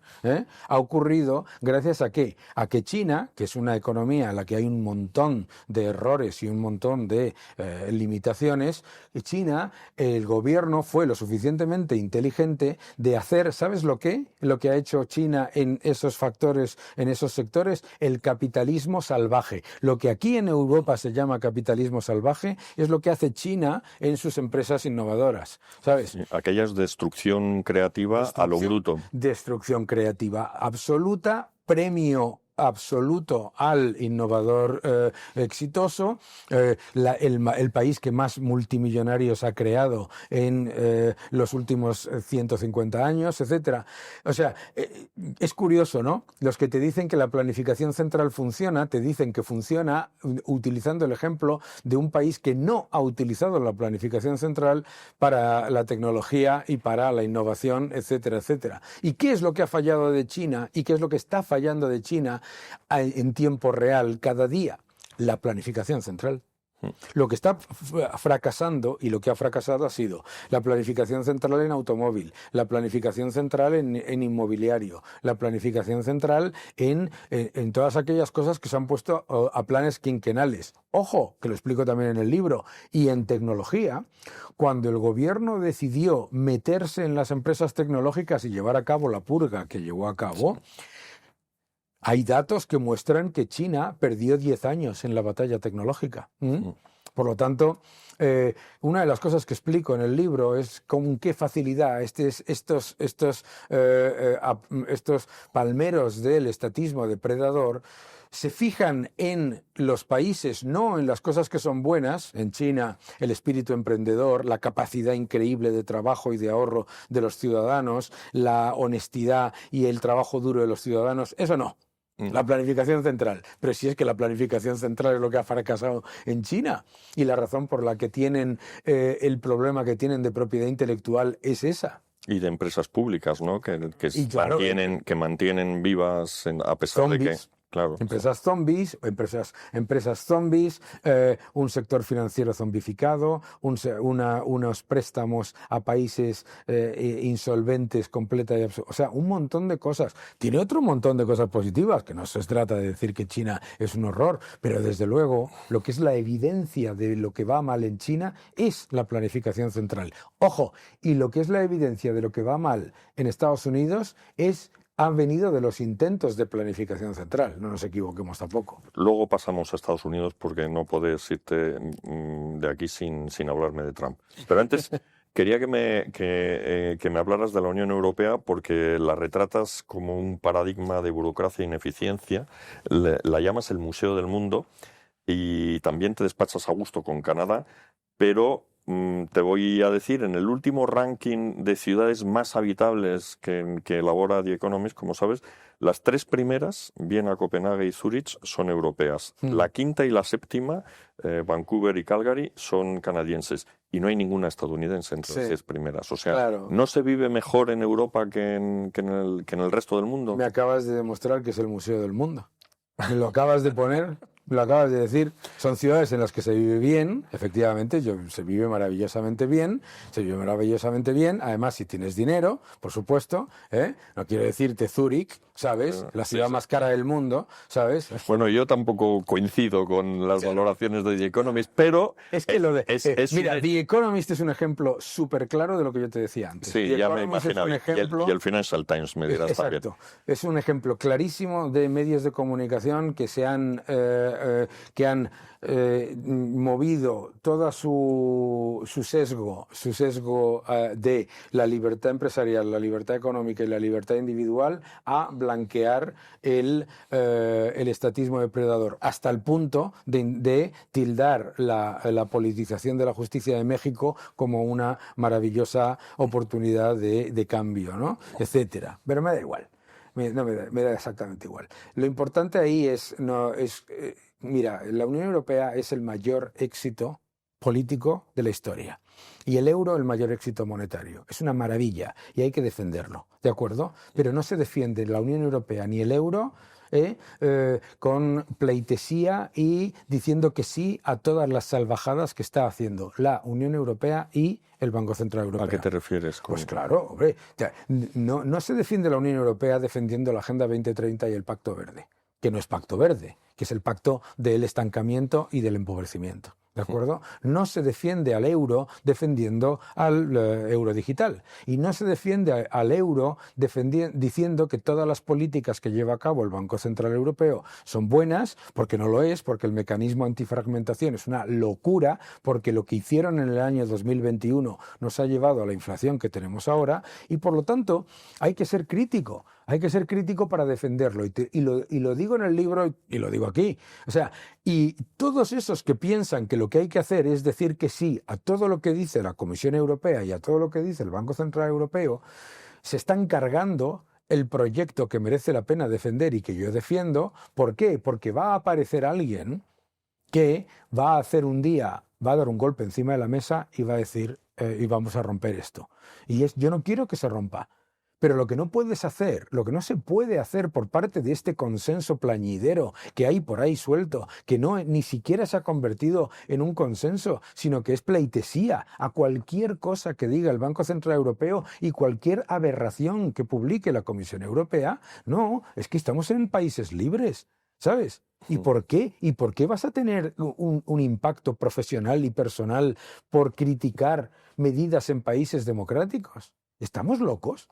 ha ocurrido gracias ¿a qué? A que China, que es una economía en la que hay un montón de errores y un montón de limitaciones, China, el gobierno fue lo suficientemente inteligente de hacer, ¿sabes lo que? Lo que ha hecho China en esos factores, en esos sectores, el capitalismo salvaje. Lo que aquí en Europa se llama capitalismo salvaje es lo que hace China en sus empresas innovadoras, ¿sabes? Sí, aquella es destrucción creativa a lo bruto. Destrucción creativa absoluta, premio absoluto al innovador exitoso, el país que más multimillonarios ha creado en los últimos 150 años, etcétera. O sea, es curioso, ¿no? Los que te dicen que la planificación central funciona, te dicen que funciona utilizando el ejemplo de un país que no ha utilizado la planificación central para la tecnología y para la innovación, etcétera, etcétera. ¿Y qué es lo que ha fallado de China y qué es lo que está fallando de China en tiempo real cada día? La planificación central. Lo que está fracasando y lo que ha fracasado ha sido la planificación central en automóvil, la planificación central en inmobiliario, la planificación central en todas aquellas cosas que se han puesto a planes quinquenales. Ojo, que lo explico también en el libro. Y en tecnología, cuando el gobierno decidió meterse en las empresas tecnológicas y llevar a cabo la purga que llevó a cabo, hay datos que muestran que China perdió 10 años en la batalla tecnológica. Por lo tanto, una de las cosas que explico en el libro es con qué facilidad estos palmeros del estatismo depredador se fijan en los países, no en las cosas que son buenas. En China, el espíritu emprendedor, la capacidad increíble de trabajo y de ahorro de los ciudadanos, la honestidad y el trabajo duro de los ciudadanos, eso no. La planificación central. Pero si es que la planificación central es lo que ha fracasado en China y la razón por la que tienen el problema que tienen de propiedad intelectual es esa. Y de empresas públicas, ¿no? Que Claro, mantienen vivas a pesar de que... Claro. Empresas zombies, empresas zombies, un sector financiero zombificado, unos préstamos a países insolventes completa y absoluta. O sea, un montón de cosas. Tiene otro montón de cosas positivas, que no se trata de decir que China es un horror, pero desde luego lo que es la evidencia de lo que va mal en China es la planificación central. Ojo, y lo que es la evidencia de lo que va mal en Estados Unidos han venido de los intentos de planificación central, no nos equivoquemos tampoco. Luego pasamos a Estados Unidos porque no puedes irte de aquí sin hablarme de Trump. Pero antes quería que me hablaras de la Unión Europea porque la retratas como un paradigma de burocracia e ineficiencia, la llamas el Museo del Mundo y también te despachas a gusto con Canadá, pero... te voy a decir, en el último ranking de ciudades más habitables que elabora The Economist, como sabes, las 3 primeras, Viena, Copenhague y Zúrich, son europeas. La quinta y la séptima, Vancouver y Calgary, son canadienses. Y no hay ninguna estadounidense entre las 10 primeras. O sea, claro. ¿No se vive mejor en Europa que en el resto del mundo? Me acabas de demostrar que es el Museo del Mundo. Me lo acabas de poner... Lo acabas de decir, son ciudades en las que se vive bien, efectivamente, se vive maravillosamente bien, además si tienes dinero, por supuesto, no quiero decirte Zúrich, ¿sabes? La ciudad más cara del mundo, ¿sabes? Bueno, yo tampoco coincido con las valoraciones de The Economist, pero... Es que mira, The Economist es un ejemplo súper claro de lo que yo te decía antes. Sí, ya me imaginaba, y el Financial Times me dirás también. Exacto, es un ejemplo clarísimo de medios de comunicación que han movido todo su sesgo de la libertad empresarial, la libertad económica y la libertad individual a blanquear el estatismo depredador, hasta el punto de tildar la politización de la justicia de México como una maravillosa oportunidad de cambio, ¿no? Etcétera. Pero me da igual. Me da exactamente igual. Lo importante ahí mira, la Unión Europea es el mayor éxito político de la historia y el euro el mayor éxito monetario. Es una maravilla y hay que defenderlo, ¿de acuerdo? Pero no se defiende la Unión Europea ni el euro con pleitesía y diciendo que sí a todas las salvajadas que está haciendo la Unión Europea y el Banco Central Europeo. ¿A qué te refieres? Pues claro, hombre, no se defiende la Unión Europea defendiendo la Agenda 2030 y el Pacto Verde, que no es Pacto Verde, que es el pacto del estancamiento y del empobrecimiento. ¿De acuerdo? No se defiende al euro defendiendo al euro digital. Y no se defiende al euro diciendo que todas las políticas que lleva a cabo el Banco Central Europeo son buenas, porque no lo es, porque el mecanismo antifragmentación es una locura, porque lo que hicieron en el año 2021 nos ha llevado a la inflación que tenemos ahora, y por lo tanto hay que ser crítico. Hay que ser crítico para defenderlo. Y lo digo en el libro y lo digo aquí. O sea, y todos esos que piensan que lo que hay que hacer es decir que sí a todo lo que dice la Comisión Europea y a todo lo que dice el Banco Central Europeo, se están cargando el proyecto que merece la pena defender y que yo defiendo. ¿Por qué? Porque va a aparecer alguien que va a hacer un día, va a dar un golpe encima de la mesa y va a decir, y vamos a romper esto. Yo no quiero que se rompa. Pero lo que no puedes hacer, lo que no se puede hacer por parte de este consenso plañidero que hay por ahí suelto, que ni siquiera se ha convertido en un consenso, sino que es pleitesía a cualquier cosa que diga el Banco Central Europeo y cualquier aberración que publique la Comisión Europea, no, es que estamos en países libres, ¿sabes? ¿Y por qué? ¿Y por qué vas a tener un impacto profesional y personal por criticar medidas en países democráticos? ¿Estamos locos?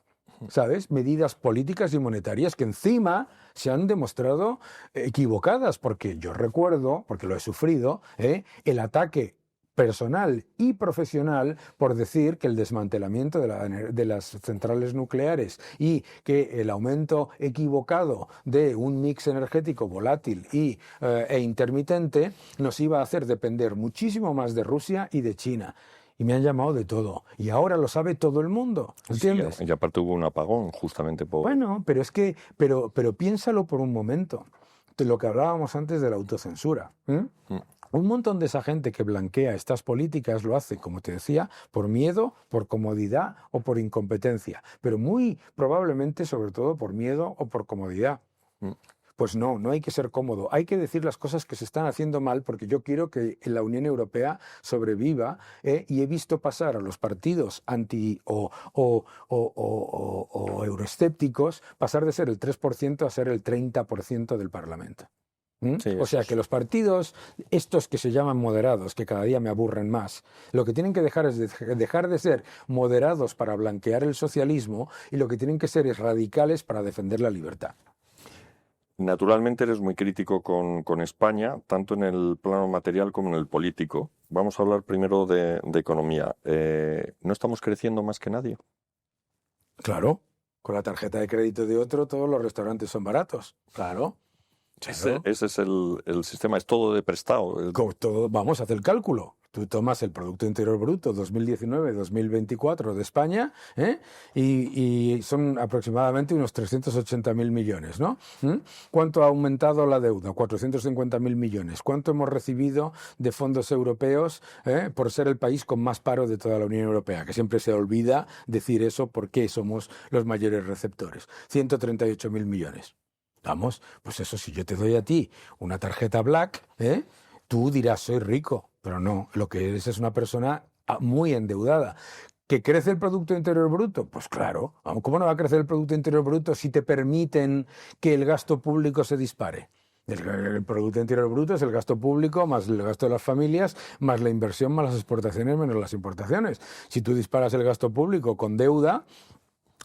¿sabes? Medidas políticas y monetarias que encima se han demostrado equivocadas, porque yo recuerdo, porque lo he sufrido, el ataque personal y profesional por decir que el desmantelamiento de las centrales nucleares y que el aumento equivocado de un mix energético volátil e intermitente nos iba a hacer depender muchísimo más de Rusia y de China. Y me han llamado de todo. Y ahora lo sabe todo el mundo. ¿Entiendes? Sí, y aparte hubo un apagón justamente por... Bueno, pero es que, pero piénsalo por un momento. De lo que hablábamos antes de la autocensura. Un montón de esa gente que blanquea estas políticas lo hace, como te decía, por miedo, por comodidad o por incompetencia. Pero muy probablemente, sobre todo, por miedo o por comodidad. Pues no hay que ser cómodo, hay que decir las cosas que se están haciendo mal, porque yo quiero que la Unión Europea sobreviva, y he visto pasar a los partidos anti o euroescépticos pasar de ser el 3% a ser el 30% del Parlamento. Sí, O sea que los partidos, estos que se llaman moderados, que cada día me aburren más, lo que tienen que dejar es dejar de ser moderados para blanquear el socialismo, y lo que tienen que ser es radicales para defender la libertad. Naturalmente eres muy crítico con España, tanto en el plano material como en el político. Vamos a hablar primero de economía. ¿No estamos creciendo más que nadie? Claro, con la tarjeta de crédito de otro todos los restaurantes son baratos. Claro. Ese es el sistema, es todo de prestado. Vamos a hacer el cálculo. Tú tomas el Producto Interior Bruto 2019-2024 de España, y son aproximadamente unos 380.000 millones, ¿no? ¿Cuánto ha aumentado la deuda? 450.000 millones. ¿Cuánto hemos recibido de fondos europeos por ser el país con más paro de toda la Unión Europea? Que siempre se olvida decir eso porque somos los mayores receptores. 138.000 millones. Vamos, pues eso, si yo te doy a ti una tarjeta Black, tú dirás, soy rico, pero no, lo que eres es una persona muy endeudada. ¿Que crece el Producto Interior Bruto? Pues claro, ¿cómo no va a crecer el Producto Interior Bruto si te permiten que el gasto público se dispare? El Producto Interior Bruto es el gasto público más el gasto de las familias, más la inversión, más las exportaciones, menos las importaciones. Si tú disparas el gasto público con deuda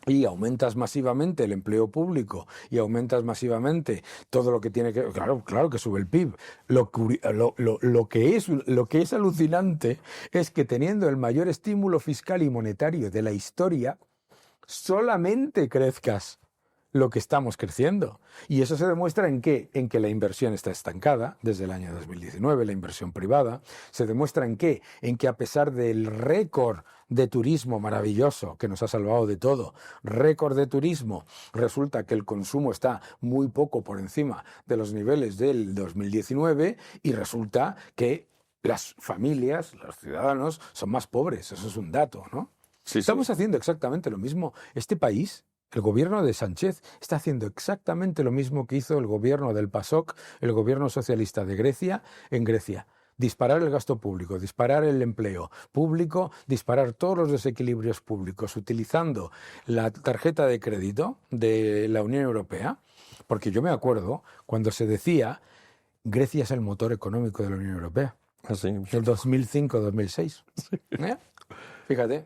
y aumentas masivamente el empleo público y aumentas masivamente todo lo que tiene que... Claro que sube el PIB. Lo que es alucinante es que teniendo el mayor estímulo fiscal y monetario de la historia, solamente crezcas lo que estamos creciendo. Y eso se demuestra en qué? En que la inversión está estancada desde el año 2019, la inversión privada. Se demuestra en qué? En que a pesar del récord de turismo maravilloso que nos ha salvado de todo, récord de turismo, resulta que el consumo está muy poco por encima de los niveles del 2019, y resulta que las familias, los ciudadanos, son más pobres. Eso es un dato, ¿no? Sí, Estamos haciendo exactamente lo mismo. Este país, el gobierno de Sánchez, está haciendo exactamente lo mismo que hizo el gobierno del PASOK, el gobierno socialista de Grecia, en Grecia. Disparar el gasto público, disparar el empleo público, disparar todos los desequilibrios públicos utilizando la tarjeta de crédito de la Unión Europea, porque yo me acuerdo cuando se decía Grecia es el motor económico de la Unión Europea. Así. El 2005-2006. Fíjate.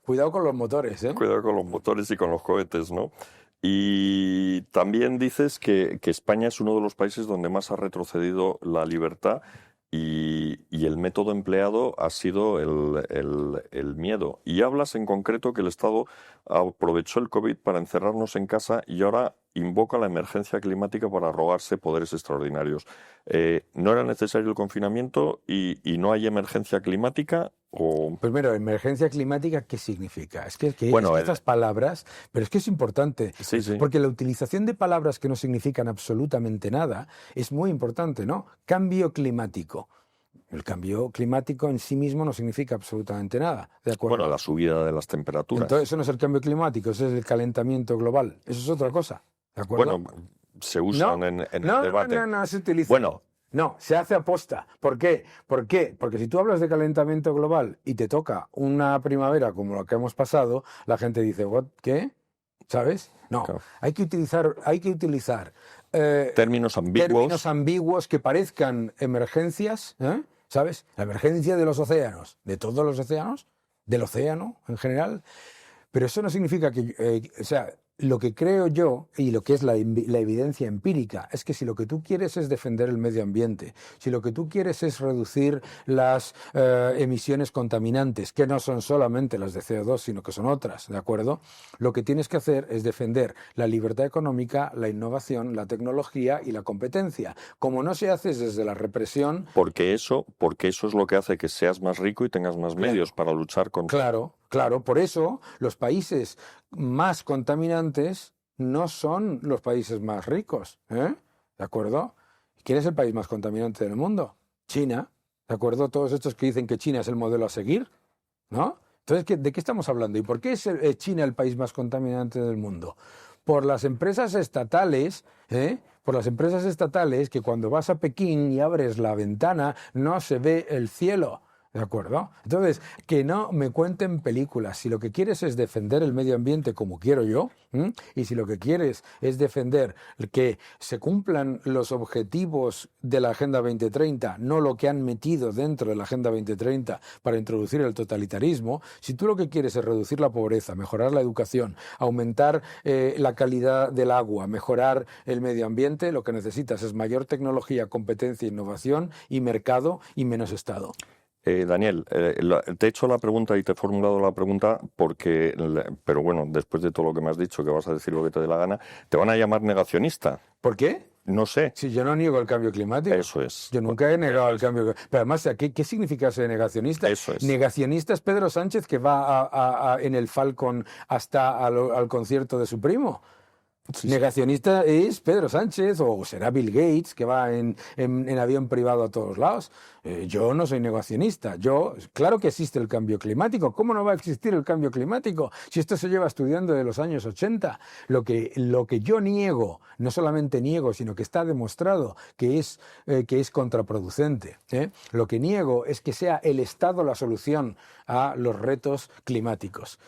Cuidado con los motores, ¿eh? Cuidado con los motores y con los cohetes, ¿no? Y también dices que España es uno de los países donde más ha retrocedido la libertad, y el método empleado ha sido el miedo. Y hablas en concreto que el Estado aprovechó el COVID para encerrarnos en casa y ahora invoca la emergencia climática para arrogarse poderes extraordinarios. ¿No era necesario el confinamiento y no hay emergencia climática? ¿O? Primero, emergencia climática, ¿qué significa? Bueno, estas palabras, pero es que es importante, sí. porque la utilización de palabras que no significan absolutamente nada es muy importante, ¿no? Cambio climático. El cambio climático en sí mismo no significa absolutamente nada, ¿de acuerdo? Bueno, la subida de las temperaturas. Entonces, eso no es el cambio climático, eso es el calentamiento global. Eso es otra cosa, ¿de acuerdo? Bueno, se usan en el debate. No, se utiliza. Bueno. No, se hace aposta. ¿Por qué? Porque si tú hablas de calentamiento global y te toca una primavera como la que hemos pasado, la gente dice, ¿qué? ¿Sabes? No, claro. Hay que utilizar términos ambiguos que parezcan emergencias, ¿sabes? La emergencia de los océanos, de todos los océanos, del océano en general, Pero eso no significa que, o sea, lo que creo yo y lo que es la evidencia empírica es que si lo que tú quieres es defender el medio ambiente, si lo que tú quieres es reducir las emisiones contaminantes, que no son solamente las de CO2, sino que son otras, ¿de acuerdo? Lo que tienes que hacer es defender la libertad económica, la innovación, la tecnología y la competencia. Como no se hace desde la represión... Porque eso es lo que hace que seas más rico y tengas más medios para luchar contra... Claro, claro. Por eso los países más contaminantes no son los países más ricos, ¿eh? ¿De acuerdo? ¿Quién es el país más contaminante del mundo? China, ¿de acuerdo? Todos estos que dicen que China es el modelo a seguir, ¿no? Entonces, ¿de qué estamos hablando? ¿Y por qué es China el país más contaminante del mundo? Por las empresas estatales, por las empresas estatales que cuando vas a Pekín y abres la ventana no se ve el cielo. ¿De acuerdo? Entonces, que no me cuenten películas. Si lo que quieres es defender el medio ambiente como quiero yo, y si lo que quieres es defender que se cumplan los objetivos de la Agenda 2030, no lo que han metido dentro de la Agenda 2030 para introducir el totalitarismo, si tú lo que quieres es reducir la pobreza, mejorar la educación, aumentar la calidad del agua, mejorar el medio ambiente, lo que necesitas es mayor tecnología, competencia, innovación y mercado y menos Estado. Daniel, te he hecho la pregunta y te he formulado la pregunta porque, pero bueno, después de todo lo que me has dicho, que vas a decir lo que te dé la gana, te van a llamar negacionista. ¿Por qué? No sé. Si yo no niego el cambio climático. Eso es. Yo nunca he negado el cambio climático. Pero además, ¿qué significa ser negacionista? Eso es. Negacionista es Pedro Sánchez que va en el Falcon hasta al concierto de su primo. Sí. Negacionista es Pedro Sánchez o será Bill Gates que va en avión privado a todos lados. Yo no soy negacionista. Claro que existe el cambio climático. ¿Cómo no va a existir el cambio climático si esto se lleva estudiando de los años 80? Lo que yo niego, no solamente niego, sino que está demostrado que es contraproducente. Lo que niego es que sea el Estado la solución a los retos climáticos.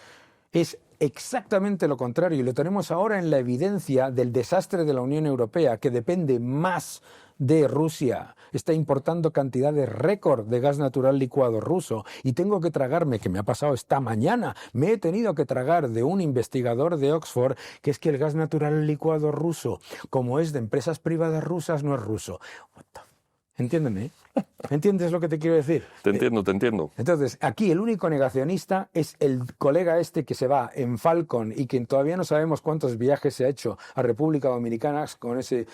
Es exactamente lo contrario, y lo tenemos ahora en la evidencia del desastre de la Unión Europea, que depende más de Rusia. Está importando cantidades récord de gas natural licuado ruso y tengo que tragarme, que me ha pasado esta mañana, me he tenido que tragar de un investigador de Oxford que es que el gas natural licuado ruso, como es de empresas privadas rusas, no es ruso. Entiéndeme. ¿Entiendes lo que te quiero decir? Te entiendo. Entonces, aquí el único negacionista es el colega este que se va en Falcon y que todavía no sabemos cuántos viajes se ha hecho a República Dominicana con ese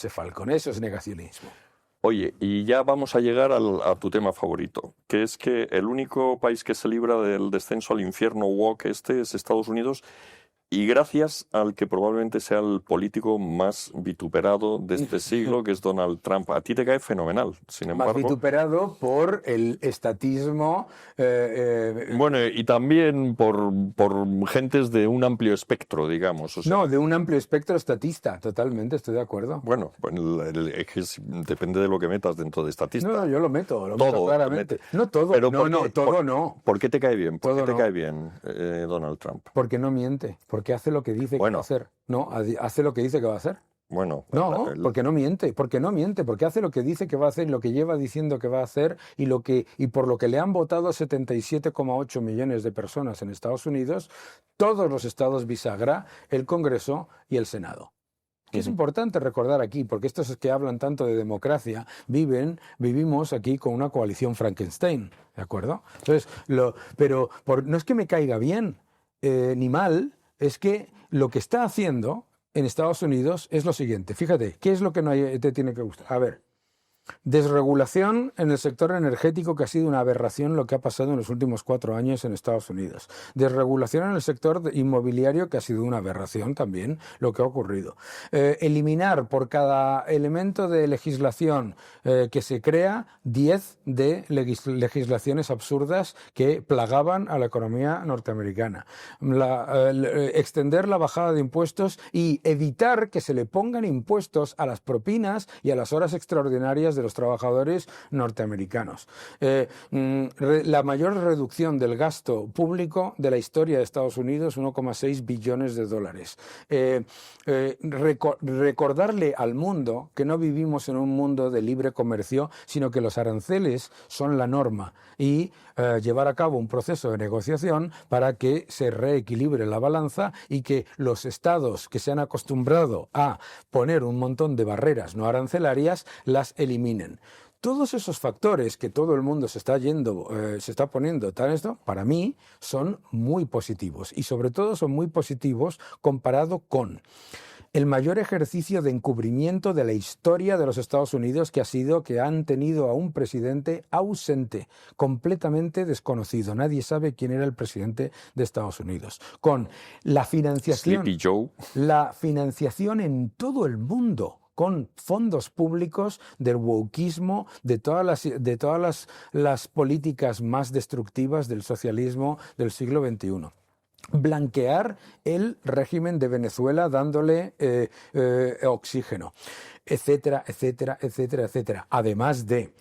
Falcon. Eso es negacionismo. Oye, y ya vamos a llegar a tu tema favorito, que es que el único país que se libra del descenso al infierno woke es Estados Unidos. Y gracias al que probablemente sea el político más vituperado de este siglo, que es Donald Trump. A ti te cae fenomenal, sin embargo. Más vituperado por el estatismo. Bueno, y también por gentes de un amplio espectro, digamos. O sea, no, de un amplio espectro estatista, totalmente, estoy de acuerdo. Bueno, depende de lo que metas dentro de estatista. No, yo lo meto claramente. No todo, pero todo no. ¿Por qué te cae bien? ¿Por qué te no. cae bien Donald Trump? Porque no miente. Porque hace lo que dice que va a hacer. No, hace lo que dice que va a hacer. Bueno, no, porque no miente, porque hace lo que dice que va a hacer, lo que lleva diciendo que va a hacer y por lo que le han votado 77,8 millones de personas en Estados Unidos, todos los estados bisagra, el Congreso y el Senado. Que es importante recordar aquí, porque estos que hablan tanto de democracia vivimos aquí con una coalición Frankenstein, ¿de acuerdo? Entonces, pero no es que me caiga bien ni mal. Es que lo que está haciendo en Estados Unidos es lo siguiente. Fíjate, ¿qué es lo que te tiene que gustar? A ver, desregulación en el sector energético, que ha sido una aberración lo que ha pasado en los últimos 4 años en Estados Unidos. Desregulación en el sector inmobiliario, que ha sido una aberración también lo que ha ocurrido. Eliminar por cada elemento de legislación que se crea 10 de legislaciones absurdas que plagaban a la economía norteamericana. Extender la bajada de impuestos y evitar que se le pongan impuestos a las propinas y a las horas extraordinarias de los trabajadores norteamericanos. La mayor reducción del gasto público de la historia de Estados Unidos, 1,6 billones de dólares. Recordarle al mundo que no vivimos en un mundo de libre comercio, sino que los aranceles son la norma, y llevar a cabo un proceso de negociación para que se reequilibre la balanza y que los estados que se han acostumbrado a poner un montón de barreras no arancelarias las eliminen. Todos esos factores que todo el mundo se está poniendo tal esto, para mí son muy positivos, y sobre todo son muy positivos comparado con el mayor ejercicio de encubrimiento de la historia de los Estados Unidos, que ha sido que han tenido a un presidente ausente, completamente desconocido. Nadie sabe quién era el presidente de Estados Unidos. Con la financiación, Sleepy Joe. La financiación en todo el mundo, con fondos públicos del wokismo, de todas las políticas más destructivas del socialismo del siglo XXI. Blanquear el régimen de Venezuela dándole oxígeno, etcétera, etcétera, etcétera, etcétera. Además de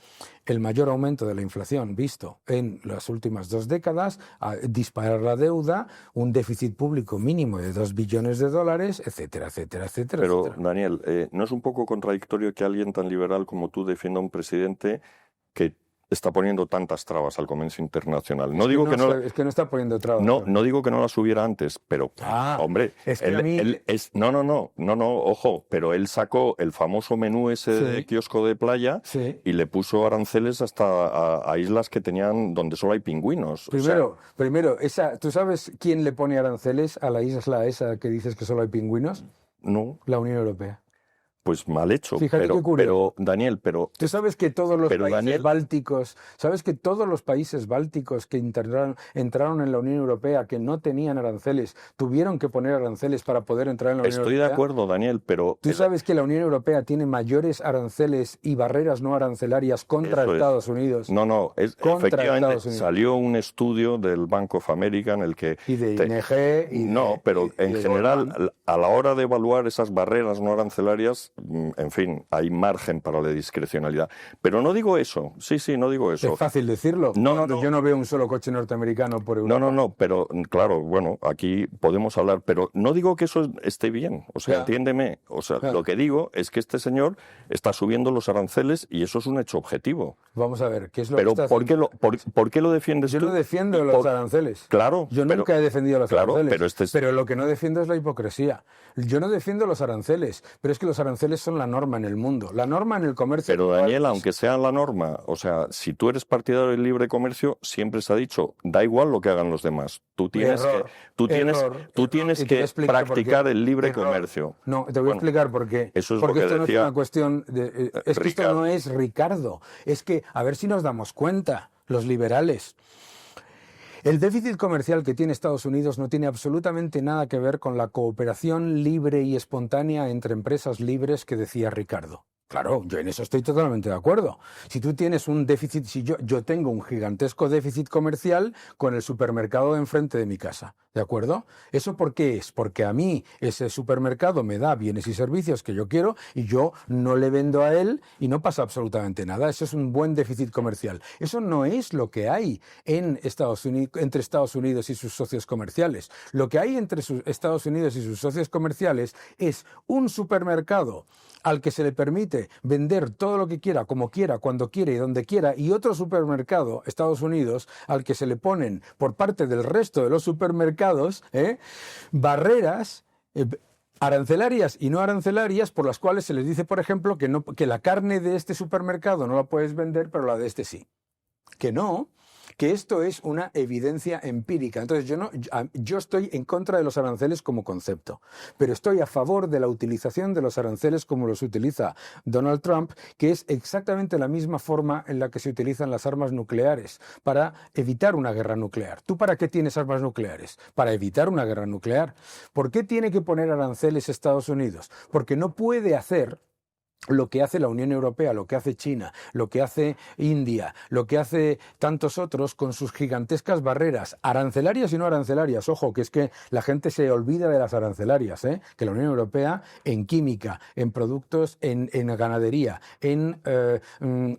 el mayor aumento de la inflación visto en las últimas 2 décadas, disparar la deuda, un déficit público mínimo de 2 billones de dólares, etcétera, etcétera, etcétera. Pero, etcétera. Daniel, ¿no es un poco contradictorio que alguien tan liberal como tú defienda a un presidente que está poniendo tantas trabas al comercio internacional? No digo que no, es que no está poniendo trabas. no digo que no las hubiera antes, pero hombre, es que a mí... ojo, pero él sacó el famoso menú ese de kiosco de playa y le puso aranceles hasta a islas que tenían donde solo hay pingüinos. Primero, ¿tú sabes quién le pone aranceles a la isla esa que dices que solo hay pingüinos? No. La Unión Europea. Pues mal hecho. Fíjate qué pero curioso. Daniel, tú sabes que todos los países Daniel, bálticos, que entraron en la Unión Europea, que no tenían aranceles, tuvieron que poner aranceles para poder entrar en la Unión Europea. Estoy de acuerdo, Daniel, pero... Tú sabes que la Unión Europea tiene mayores aranceles y barreras no arancelarias contra Estados Unidos. Efectivamente, salió un estudio del Bank of America en el que... Y de ING... pero en general, a la hora de evaluar esas barreras no arancelarias, en fin, hay margen para la discrecionalidad. Pero no digo eso. Sí, no digo eso. Es fácil decirlo. Yo no veo un solo coche norteamericano por Europa. No, pero claro, bueno, aquí podemos hablar, pero no digo que eso esté bien. O sea, entiéndeme. O sea, lo que digo es que este señor está subiendo los aranceles y eso es un hecho objetivo. Vamos a ver, ¿qué es lo que está haciendo? ¿Por qué lo defiendes tú? Yo no defiendo los aranceles. Claro. Yo nunca he defendido los aranceles. Pero pero lo que no defiendo es la hipocresía. Yo no defiendo los aranceles, pero es que los aranceles son la norma en el mundo, la norma en el comercio. Pero Daniel, aunque sea la norma, o sea, si tú eres partidario del libre comercio, siempre se ha dicho, da igual lo que hagan los demás. Tú tienes que practicar el libre comercio. No, te voy a explicar por qué. Eso es porque lo que esto decía, no es una cuestión de... Es que esto no es Ricardo. Es que, a ver si nos damos cuenta, los liberales. El déficit comercial que tiene Estados Unidos no tiene absolutamente nada que ver con la cooperación libre y espontánea entre empresas libres que decía Ricardo. Claro, yo en eso estoy totalmente de acuerdo. Si tú tienes un déficit, si yo tengo un gigantesco déficit comercial con el supermercado de enfrente de mi casa, ¿de acuerdo? ¿Eso por qué es? Porque a mí ese supermercado me da bienes y servicios que yo quiero y yo no le vendo a él y no pasa absolutamente nada. Eso es un buen déficit comercial. Eso no es lo que hay en entre Estados Unidos y sus socios comerciales. Lo que hay entre Estados Unidos y sus socios comerciales es un supermercado al que se le permite vender todo lo que quiera, como quiera, cuando quiera y donde quiera, y otro supermercado, Estados Unidos, al que se le ponen por parte del resto de los supermercados barreras arancelarias y no arancelarias por las cuales se les dice, por ejemplo, que la carne de este supermercado no la puedes vender, pero la de este sí. Que esto es una evidencia empírica. Entonces yo estoy en contra de los aranceles como concepto, pero estoy a favor de la utilización de los aranceles como los utiliza Donald Trump, que es exactamente la misma forma en la que se utilizan las armas nucleares para evitar una guerra nuclear. ¿Tú para qué tienes armas nucleares? Para evitar una guerra nuclear. ¿Por qué tiene que poner aranceles Estados Unidos? Porque no puede hacer lo que hace la Unión Europea, lo que hace China, lo que hace India, lo que hace tantos otros con sus gigantescas barreras arancelarias y no arancelarias. Ojo, que es que la gente se olvida de las arancelarias, ¿eh? Que la Unión Europea en química, en productos, en ganadería, en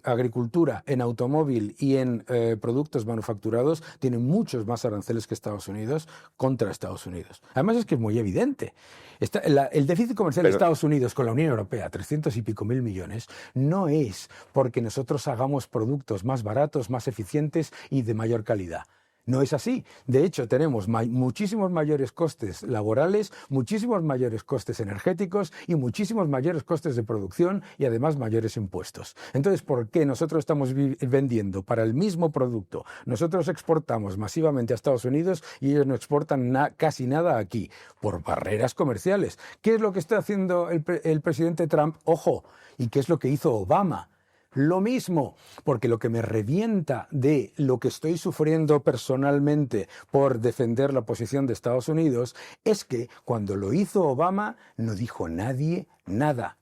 agricultura, en automóvil y en productos manufacturados tiene muchos más aranceles que Estados Unidos contra Estados Unidos. Además es que es muy evidente. El déficit comercial de Estados Unidos con la Unión Europea, 300 y pico mil millones, no es porque nosotros hagamos productos más baratos, más eficientes y de mayor calidad. No es así. De hecho, tenemos muchísimos mayores costes laborales, muchísimos mayores costes energéticos y muchísimos mayores costes de producción y además mayores impuestos. Entonces, ¿por qué nosotros estamos vendiendo para el mismo producto? Nosotros exportamos masivamente a Estados Unidos y ellos no exportan casi nada aquí, por barreras comerciales. ¿Qué es lo que está haciendo el presidente Trump? Ojo, ¿y qué es lo que hizo Obama? Lo mismo, porque lo que me revienta de lo que estoy sufriendo personalmente por defender la posición de Estados Unidos es que cuando lo hizo Obama no dijo nadie nada.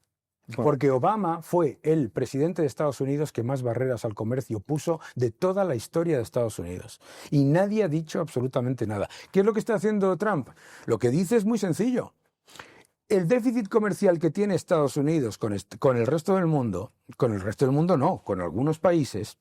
Porque Obama fue el presidente de Estados Unidos que más barreras al comercio puso de toda la historia de Estados Unidos. Y nadie ha dicho absolutamente nada. ¿Qué es lo que está haciendo Trump? Lo que dice es muy sencillo. El déficit comercial que tiene Estados Unidos con el resto del mundo, no, con algunos países,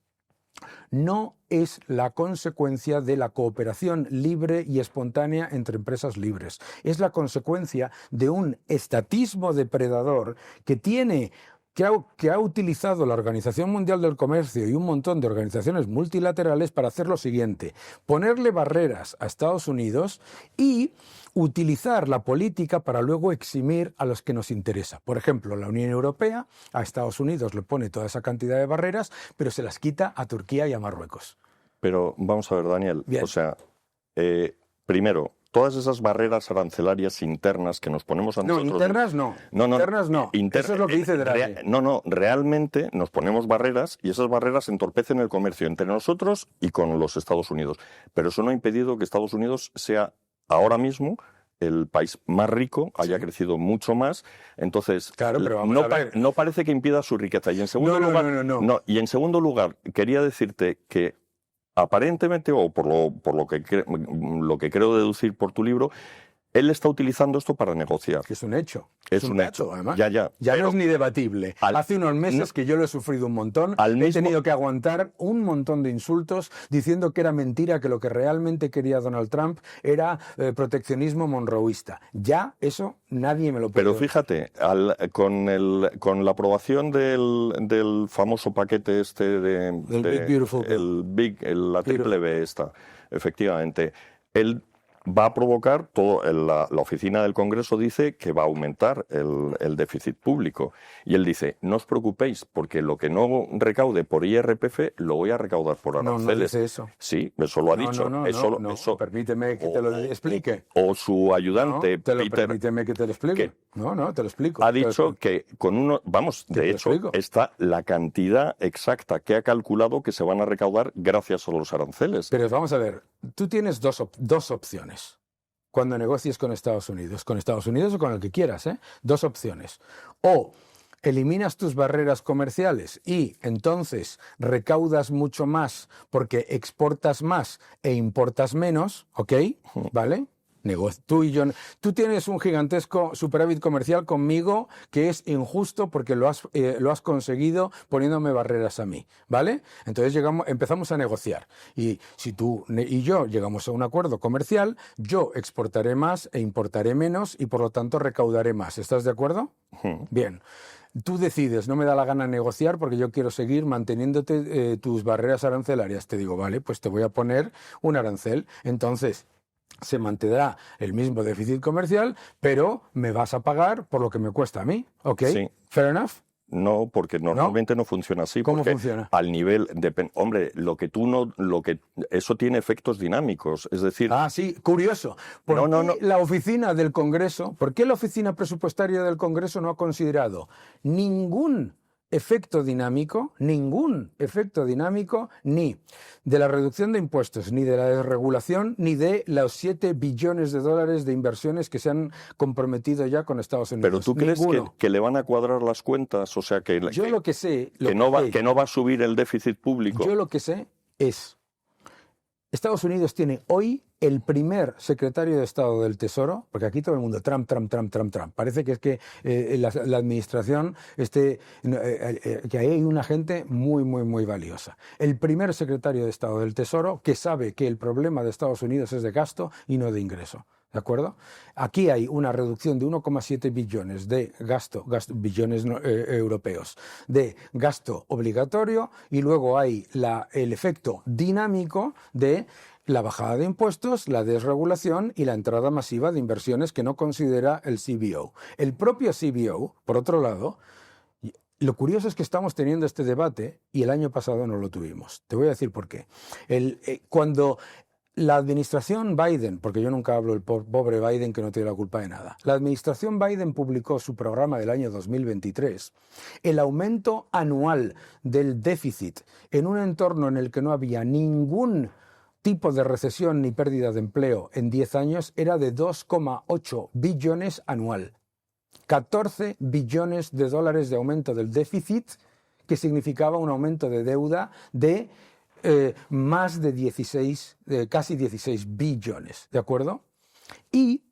no es la consecuencia de la cooperación libre y espontánea entre empresas libres. Es la consecuencia de un estatismo depredador que ha utilizado la Organización Mundial del Comercio y un montón de organizaciones multilaterales para hacer lo siguiente: ponerle barreras a Estados Unidos y utilizar la política para luego eximir a los que nos interesa. Por ejemplo, la Unión Europea a Estados Unidos le pone toda esa cantidad de barreras, pero se las quita a Turquía y a Marruecos. Pero vamos a ver, Daniel, Bien. o sea, primero, todas esas barreras arancelarias internas que nos ponemos a nosotros... No, internas no. Internas no. Eso es lo que dice Draghi. Realmente nos ponemos barreras y esas barreras entorpecen el comercio entre nosotros y con los Estados Unidos. Pero eso no ha impedido que Estados Unidos sea ahora mismo el país más rico, haya crecido mucho más. Entonces, claro, pero vamos a ver. No parece que impida su riqueza. Y en segundo lugar, y en segundo lugar, quería decirte que aparentemente, o por lo que creo deducir por tu libro, él está utilizando esto para negociar. Que es un hecho. Es un hecho, además. Ya no es ni debatible. Hace unos meses que yo lo he sufrido un montón. He tenido que aguantar un montón de insultos diciendo que era mentira, que lo que realmente quería Donald Trump era proteccionismo monroeísta. Ya eso nadie me lo puede. Pero fíjate, con la aprobación del famoso paquete este Big Beautiful Bill. La triple B esta, efectivamente, él va a provocar la oficina del Congreso dice que va a aumentar el déficit público. Y él dice, no os preocupéis, porque lo que no recaude por IRPF lo voy a recaudar por aranceles. No dice eso. Sí, eso lo ha dicho. Eso, permíteme que te lo explique. O su ayudante, Peter... Permíteme que te lo explique. Te lo explico. Ha dicho que con de hecho, está la cantidad exacta que ha calculado que se van a recaudar gracias a los aranceles. Pero vamos a ver, tú tienes dos opciones cuando negocies con Estados Unidos o con el que quieras, ¿eh? Dos opciones. O eliminas tus barreras comerciales y entonces recaudas mucho más porque exportas más e importas menos, ¿ok? ¿Vale? Tú y yo. Tú tienes un gigantesco superávit comercial conmigo que es injusto porque lo has conseguido poniéndome barreras a mí, ¿vale? Entonces empezamos a negociar. Y si tú y yo llegamos a un acuerdo comercial, yo exportaré más e importaré menos y por lo tanto recaudaré más. ¿Estás de acuerdo? Bien. Tú decides, no me da la gana negociar porque yo quiero seguir manteniéndote tus barreras arancelarias. Te digo, vale, pues te voy a poner un arancel. Entonces se mantendrá el mismo déficit comercial, pero me vas a pagar por lo que me cuesta a mí, ¿ok? Sí. Fair enough. No, porque normalmente no funciona así. ¿Cómo funciona? Al nivel de... Hombre, eso tiene efectos dinámicos, es decir... Ah, sí, curioso. ¿Por qué la oficina del Congreso, por qué la oficina presupuestaria del Congreso no ha considerado ningún efecto dinámico, ningún efecto dinámico, ni de la reducción de impuestos, ni de la desregulación, ni de los 7 billones de dólares de inversiones que se han comprometido ya con Estados Unidos. ¿Pero tú crees que le van a cuadrar las cuentas? O sea, yo lo que sé... que no va a subir el déficit público. Yo lo que sé es... Estados Unidos tiene hoy el primer secretario de Estado del Tesoro, porque aquí todo el mundo, Trump. Parece que es que la administración, que hay una gente muy valiosa. El primer secretario de Estado del Tesoro que sabe que el problema de Estados Unidos es de gasto y no de ingreso. ¿De acuerdo? Aquí hay una reducción de 1,7 billones de billones europeos, de gasto obligatorio, y luego hay el efecto dinámico de la bajada de impuestos, la desregulación y la entrada masiva de inversiones que no considera el CBO. El propio CBO, por otro lado, lo curioso es que estamos teniendo este debate y el año pasado no lo tuvimos. Te voy a decir por qué. Cuando la administración Biden, porque yo nunca hablo del pobre Biden que no tiene la culpa de nada, la administración Biden publicó su programa del año 2023, el aumento anual del déficit en un entorno en el que no había ningún tipo de recesión ni pérdida de empleo en 10 años era de 2,8 billones anual. 14 billones de dólares de aumento del déficit, que significaba un aumento de deuda de más de casi 16 billones, ¿de acuerdo? Y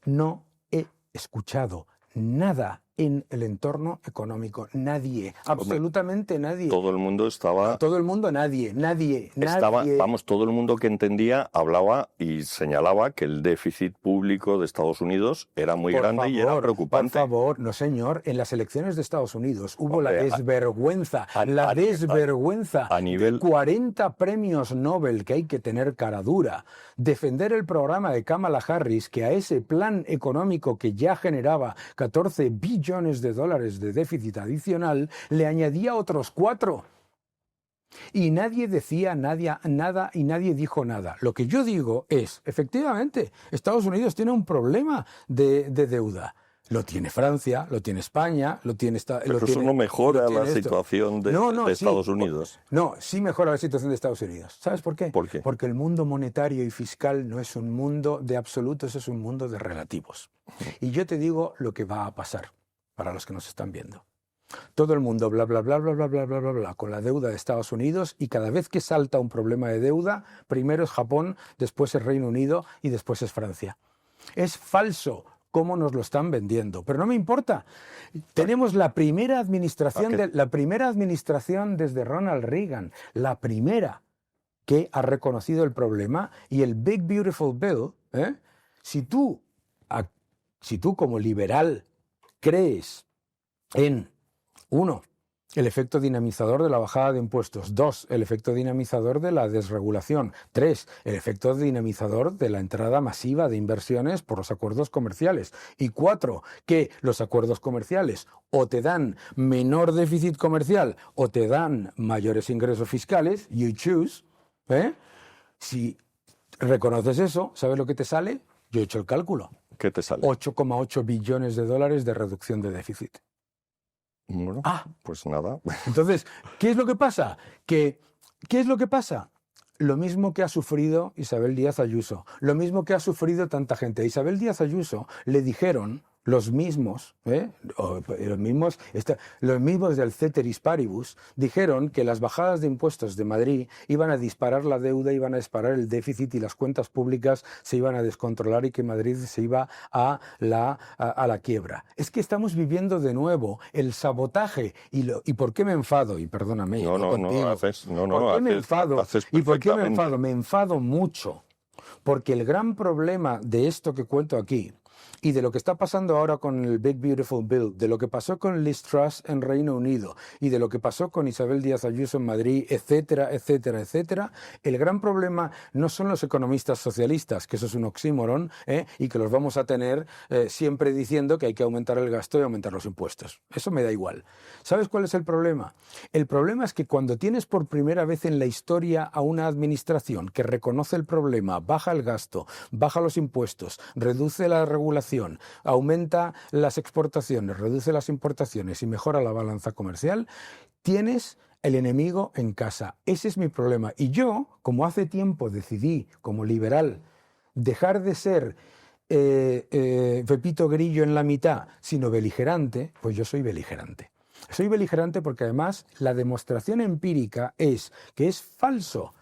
no he escuchado nada en el entorno económico. Nadie, absolutamente nadie. Todo el mundo estaba... Todo el mundo, nadie. Vamos, todo el mundo que entendía hablaba y señalaba que el déficit público de Estados Unidos era muy grande y era preocupante. Por favor, no señor, en las elecciones de Estados Unidos hubo la desvergüenza de 40 premios Nobel, que hay que tener cara dura, defender el programa de Kamala Harris, que a ese plan económico que ya generaba 14 billones de dólares de déficit adicional, le añadía otros 4. Y nadie decía nada y nadie dijo nada. Lo que yo digo es, efectivamente, Estados Unidos tiene un problema de deuda. Lo tiene Francia, lo tiene España, lo tiene... Pero eso no mejora la situación de Estados Unidos. No, sí mejora la situación de Estados Unidos. ¿Sabes por qué? ¿Por qué? Porque el mundo monetario y fiscal no es un mundo de absolutos, es un mundo de relativos. Y yo te digo lo que va a pasar para los que nos están viendo. Todo el mundo bla con la deuda de Estados Unidos, y cada vez que salta un problema de deuda, primero es Japón, después es Reino Unido y después es Francia. Es falso cómo nos lo están vendiendo, pero no me importa. Tenemos la primera administración desde Ronald Reagan, la primera que ha reconocido el problema, y el Big Beautiful Bill, si tú como liberal crees en, 1, el efecto dinamizador de la bajada de impuestos, 2, el efecto dinamizador de la desregulación, 3, el efecto dinamizador de la entrada masiva de inversiones por los acuerdos comerciales, y 4, que los acuerdos comerciales o te dan menor déficit comercial o te dan mayores ingresos fiscales, you choose, Si reconoces eso, ¿sabes lo que te sale? Yo he hecho el cálculo. ¿Qué te sale? 8,8 billones de dólares de reducción de déficit. Bueno, pues nada. Entonces, ¿qué es lo que pasa? ¿Qué es lo que pasa? Lo mismo que ha sufrido Isabel Díaz Ayuso, lo mismo que ha sufrido tanta gente. A Isabel Díaz Ayuso le dijeron los mismos del Ceteris Paribus, dijeron que las bajadas de impuestos de Madrid iban a disparar la deuda, iban a disparar el déficit y las cuentas públicas se iban a descontrolar y que Madrid se iba a la quiebra. Es que estamos viviendo de nuevo el sabotaje. ¿Y por qué me enfado? Y perdóname. ¿Por qué me enfado? ¿Y por qué me enfado? Me enfado mucho porque el gran problema de esto que cuento aquí y de lo que está pasando ahora con el Big Beautiful Bill, de lo que pasó con Liz Truss en Reino Unido y de lo que pasó con Isabel Díaz Ayuso en Madrid, etcétera, el gran problema no son los economistas socialistas, que eso es un oxímoron, y que los vamos a tener siempre diciendo que hay que aumentar el gasto y aumentar los impuestos. Eso me da igual. ¿Sabes cuál es el problema? El problema es que cuando tienes por primera vez en la historia a una administración que reconoce el problema, baja el gasto, baja los impuestos, reduce la regulación, regulación, aumenta las exportaciones, reduce las importaciones y mejora la balanza comercial, tienes el enemigo en casa. Ese es mi problema. Y yo, como hace tiempo decidí, como liberal, dejar de ser Pepito Grillo en la mitad, sino beligerante, pues yo soy beligerante. Soy beligerante porque además la demostración empírica es que es falso.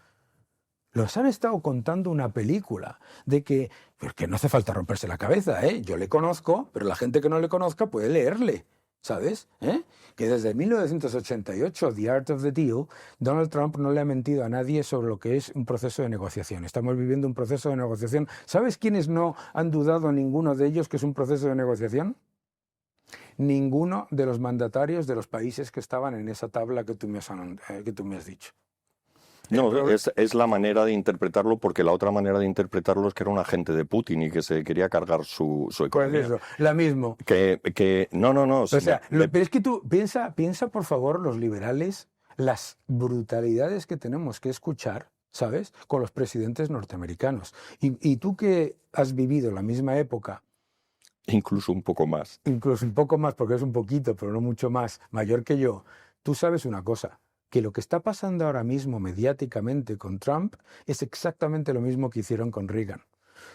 Los han estado contando una película de que, porque no hace falta romperse la cabeza, ¿eh? Yo le conozco, pero la gente que no le conozca puede leerle, ¿sabes? Que desde 1988, The Art of the Deal, Donald Trump no le ha mentido a nadie sobre lo que es un proceso de negociación. Estamos viviendo un proceso de negociación. ¿Sabes quiénes no han dudado ninguno de ellos que es un proceso de negociación? Ninguno de los mandatarios de los países que estaban en esa tabla que tú me has dicho. No, es la manera de interpretarlo, porque la otra manera de interpretarlo es que era un agente de Putin y que se quería cargar su economía. Pues eso, la mismo. No. O sea, pero es que tú piensa por favor, los liberales, las brutalidades que tenemos que escuchar, ¿sabes?, con los presidentes norteamericanos. Y tú que has vivido la misma época, incluso un poco más, porque es un poquito, pero no mucho más, mayor que yo, tú sabes una cosa, que lo que está pasando ahora mismo mediáticamente con Trump es exactamente lo mismo que hicieron con Reagan.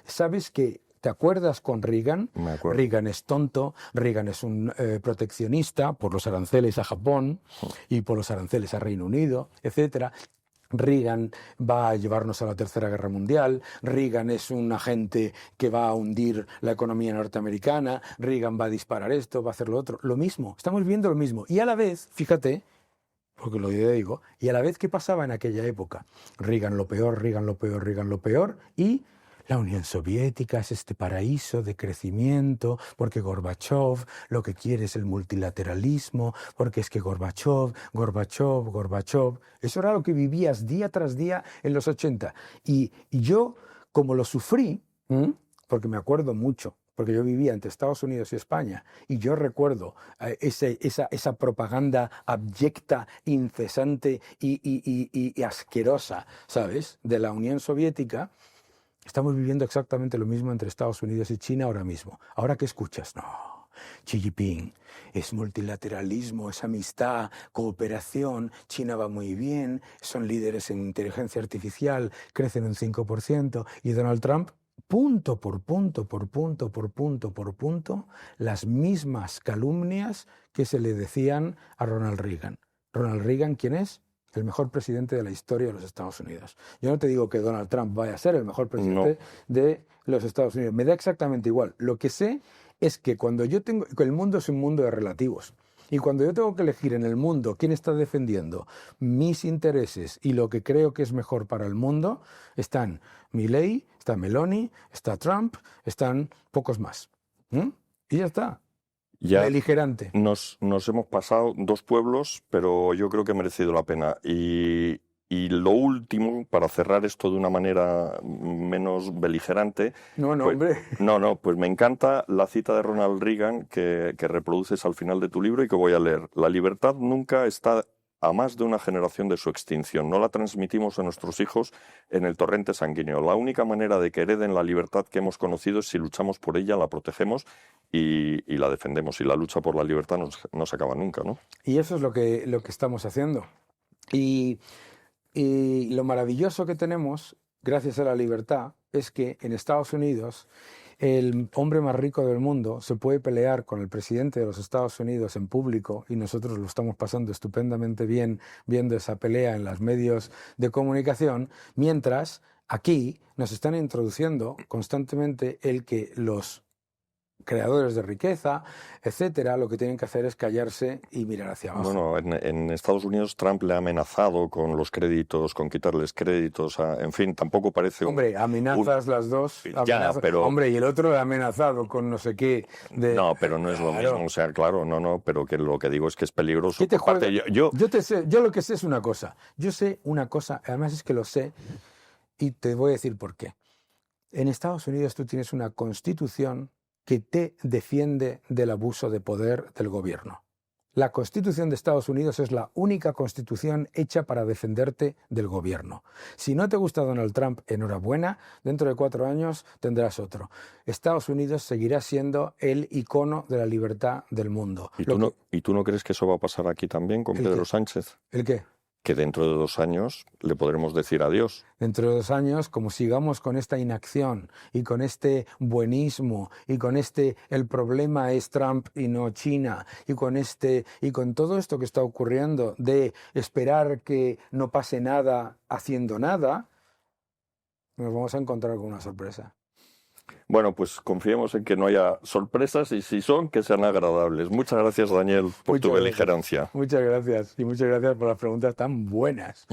¿Sabes que te acuerdas con Reagan? Me acuerdo. Reagan es tonto, Reagan es un proteccionista por los aranceles a Japón y por los aranceles a Reino Unido, etcétera. Reagan va a llevarnos a la Tercera Guerra Mundial, Reagan es un agente que va a hundir la economía norteamericana, Reagan va a disparar esto, va a hacer lo otro. Lo mismo, estamos viendo lo mismo. Y a la vez, fíjate, porque lo digo, y a la vez, ¿qué pasaba en aquella época? Reagan lo peor, Reagan lo peor, Reagan lo peor, y la Unión Soviética es este paraíso de crecimiento, porque Gorbachov lo que quiere es el multilateralismo, porque es que Gorbachov, eso era lo que vivías día tras día en los 80. Y yo, como lo sufrí, porque me acuerdo mucho, porque yo vivía entre Estados Unidos y España, y yo recuerdo esa propaganda abyecta, incesante y asquerosa, ¿sabes?, de la Unión Soviética. Estamos viviendo exactamente lo mismo entre Estados Unidos y China ahora mismo. ¿Ahora qué escuchas? No, Xi Jinping, es multilateralismo, es amistad, cooperación, China va muy bien, son líderes en inteligencia artificial, crecen un 5%, y Donald Trump, punto por punto, las mismas calumnias que se le decían a Ronald Reagan. ¿Ronald Reagan quién es? El mejor presidente de la historia de los Estados Unidos. Yo no te digo que Donald Trump vaya a ser el mejor presidente de los Estados Unidos. Me da exactamente igual. Lo que sé es que que el mundo es un mundo de relativos. Y cuando yo tengo que elegir en el mundo quién está defendiendo mis intereses y lo que creo que es mejor para el mundo, están Milei, está Meloni, está Trump, están pocos más. Y ya está. Ya beligerante. Nos hemos pasado 2 pueblos, pero yo creo que ha merecido la pena. Y lo último, para cerrar esto de una manera menos beligerante... Hombre. Pues me encanta la cita de Ronald Reagan que reproduces al final de tu libro y que voy a leer. La libertad nunca está a más de una generación de su extinción. No la transmitimos a nuestros hijos en el torrente sanguíneo. La única manera de que hereden la libertad que hemos conocido es si luchamos por ella, la protegemos y la defendemos. Y la lucha por la libertad no se acaba nunca, ¿no? Y eso es lo que estamos haciendo. Y lo maravilloso que tenemos, gracias a la libertad, es que en Estados Unidos el hombre más rico del mundo se puede pelear con el presidente de los Estados Unidos en público, y nosotros lo estamos pasando estupendamente bien viendo esa pelea en los medios de comunicación, mientras aquí nos están introduciendo constantemente el que los creadores de riqueza, etcétera, lo que tienen que hacer es callarse y mirar hacia abajo. Bueno, en Estados Unidos Trump le ha amenazado con los créditos, con quitarles créditos, en fin, tampoco parece Hombre, amenazas las dos. Ya, pero... Hombre, y el otro le ha amenazado con no sé qué. No, pero no es lo mismo, o sea, claro, pero que lo que digo es que es peligroso. ¿Qué te juega? Yo lo que sé es una cosa. Yo sé una cosa, además es que lo sé, y te voy a decir por qué. En Estados Unidos tú tienes una constitución que te defiende del abuso de poder del gobierno. La Constitución de Estados Unidos es la única constitución hecha para defenderte del gobierno. Si no te gusta Donald Trump, enhorabuena, dentro de 4 años tendrás otro. Estados Unidos seguirá siendo el icono de la libertad del mundo. ¿Y tú no crees que eso va a pasar aquí también con Pedro Sánchez? ¿El qué? Que dentro de 2 años le podremos decir adiós. Dentro de 2 años, como sigamos con esta inacción y con este buenismo y con el problema es Trump y no China y con todo esto que está ocurriendo de esperar que no pase nada haciendo nada, nos vamos a encontrar con una sorpresa. Bueno, pues confiemos en que no haya sorpresas y si son, que sean agradables. Muchas gracias, Daniel, por tu beligerancia. Muchas gracias y muchas gracias por las preguntas tan buenas.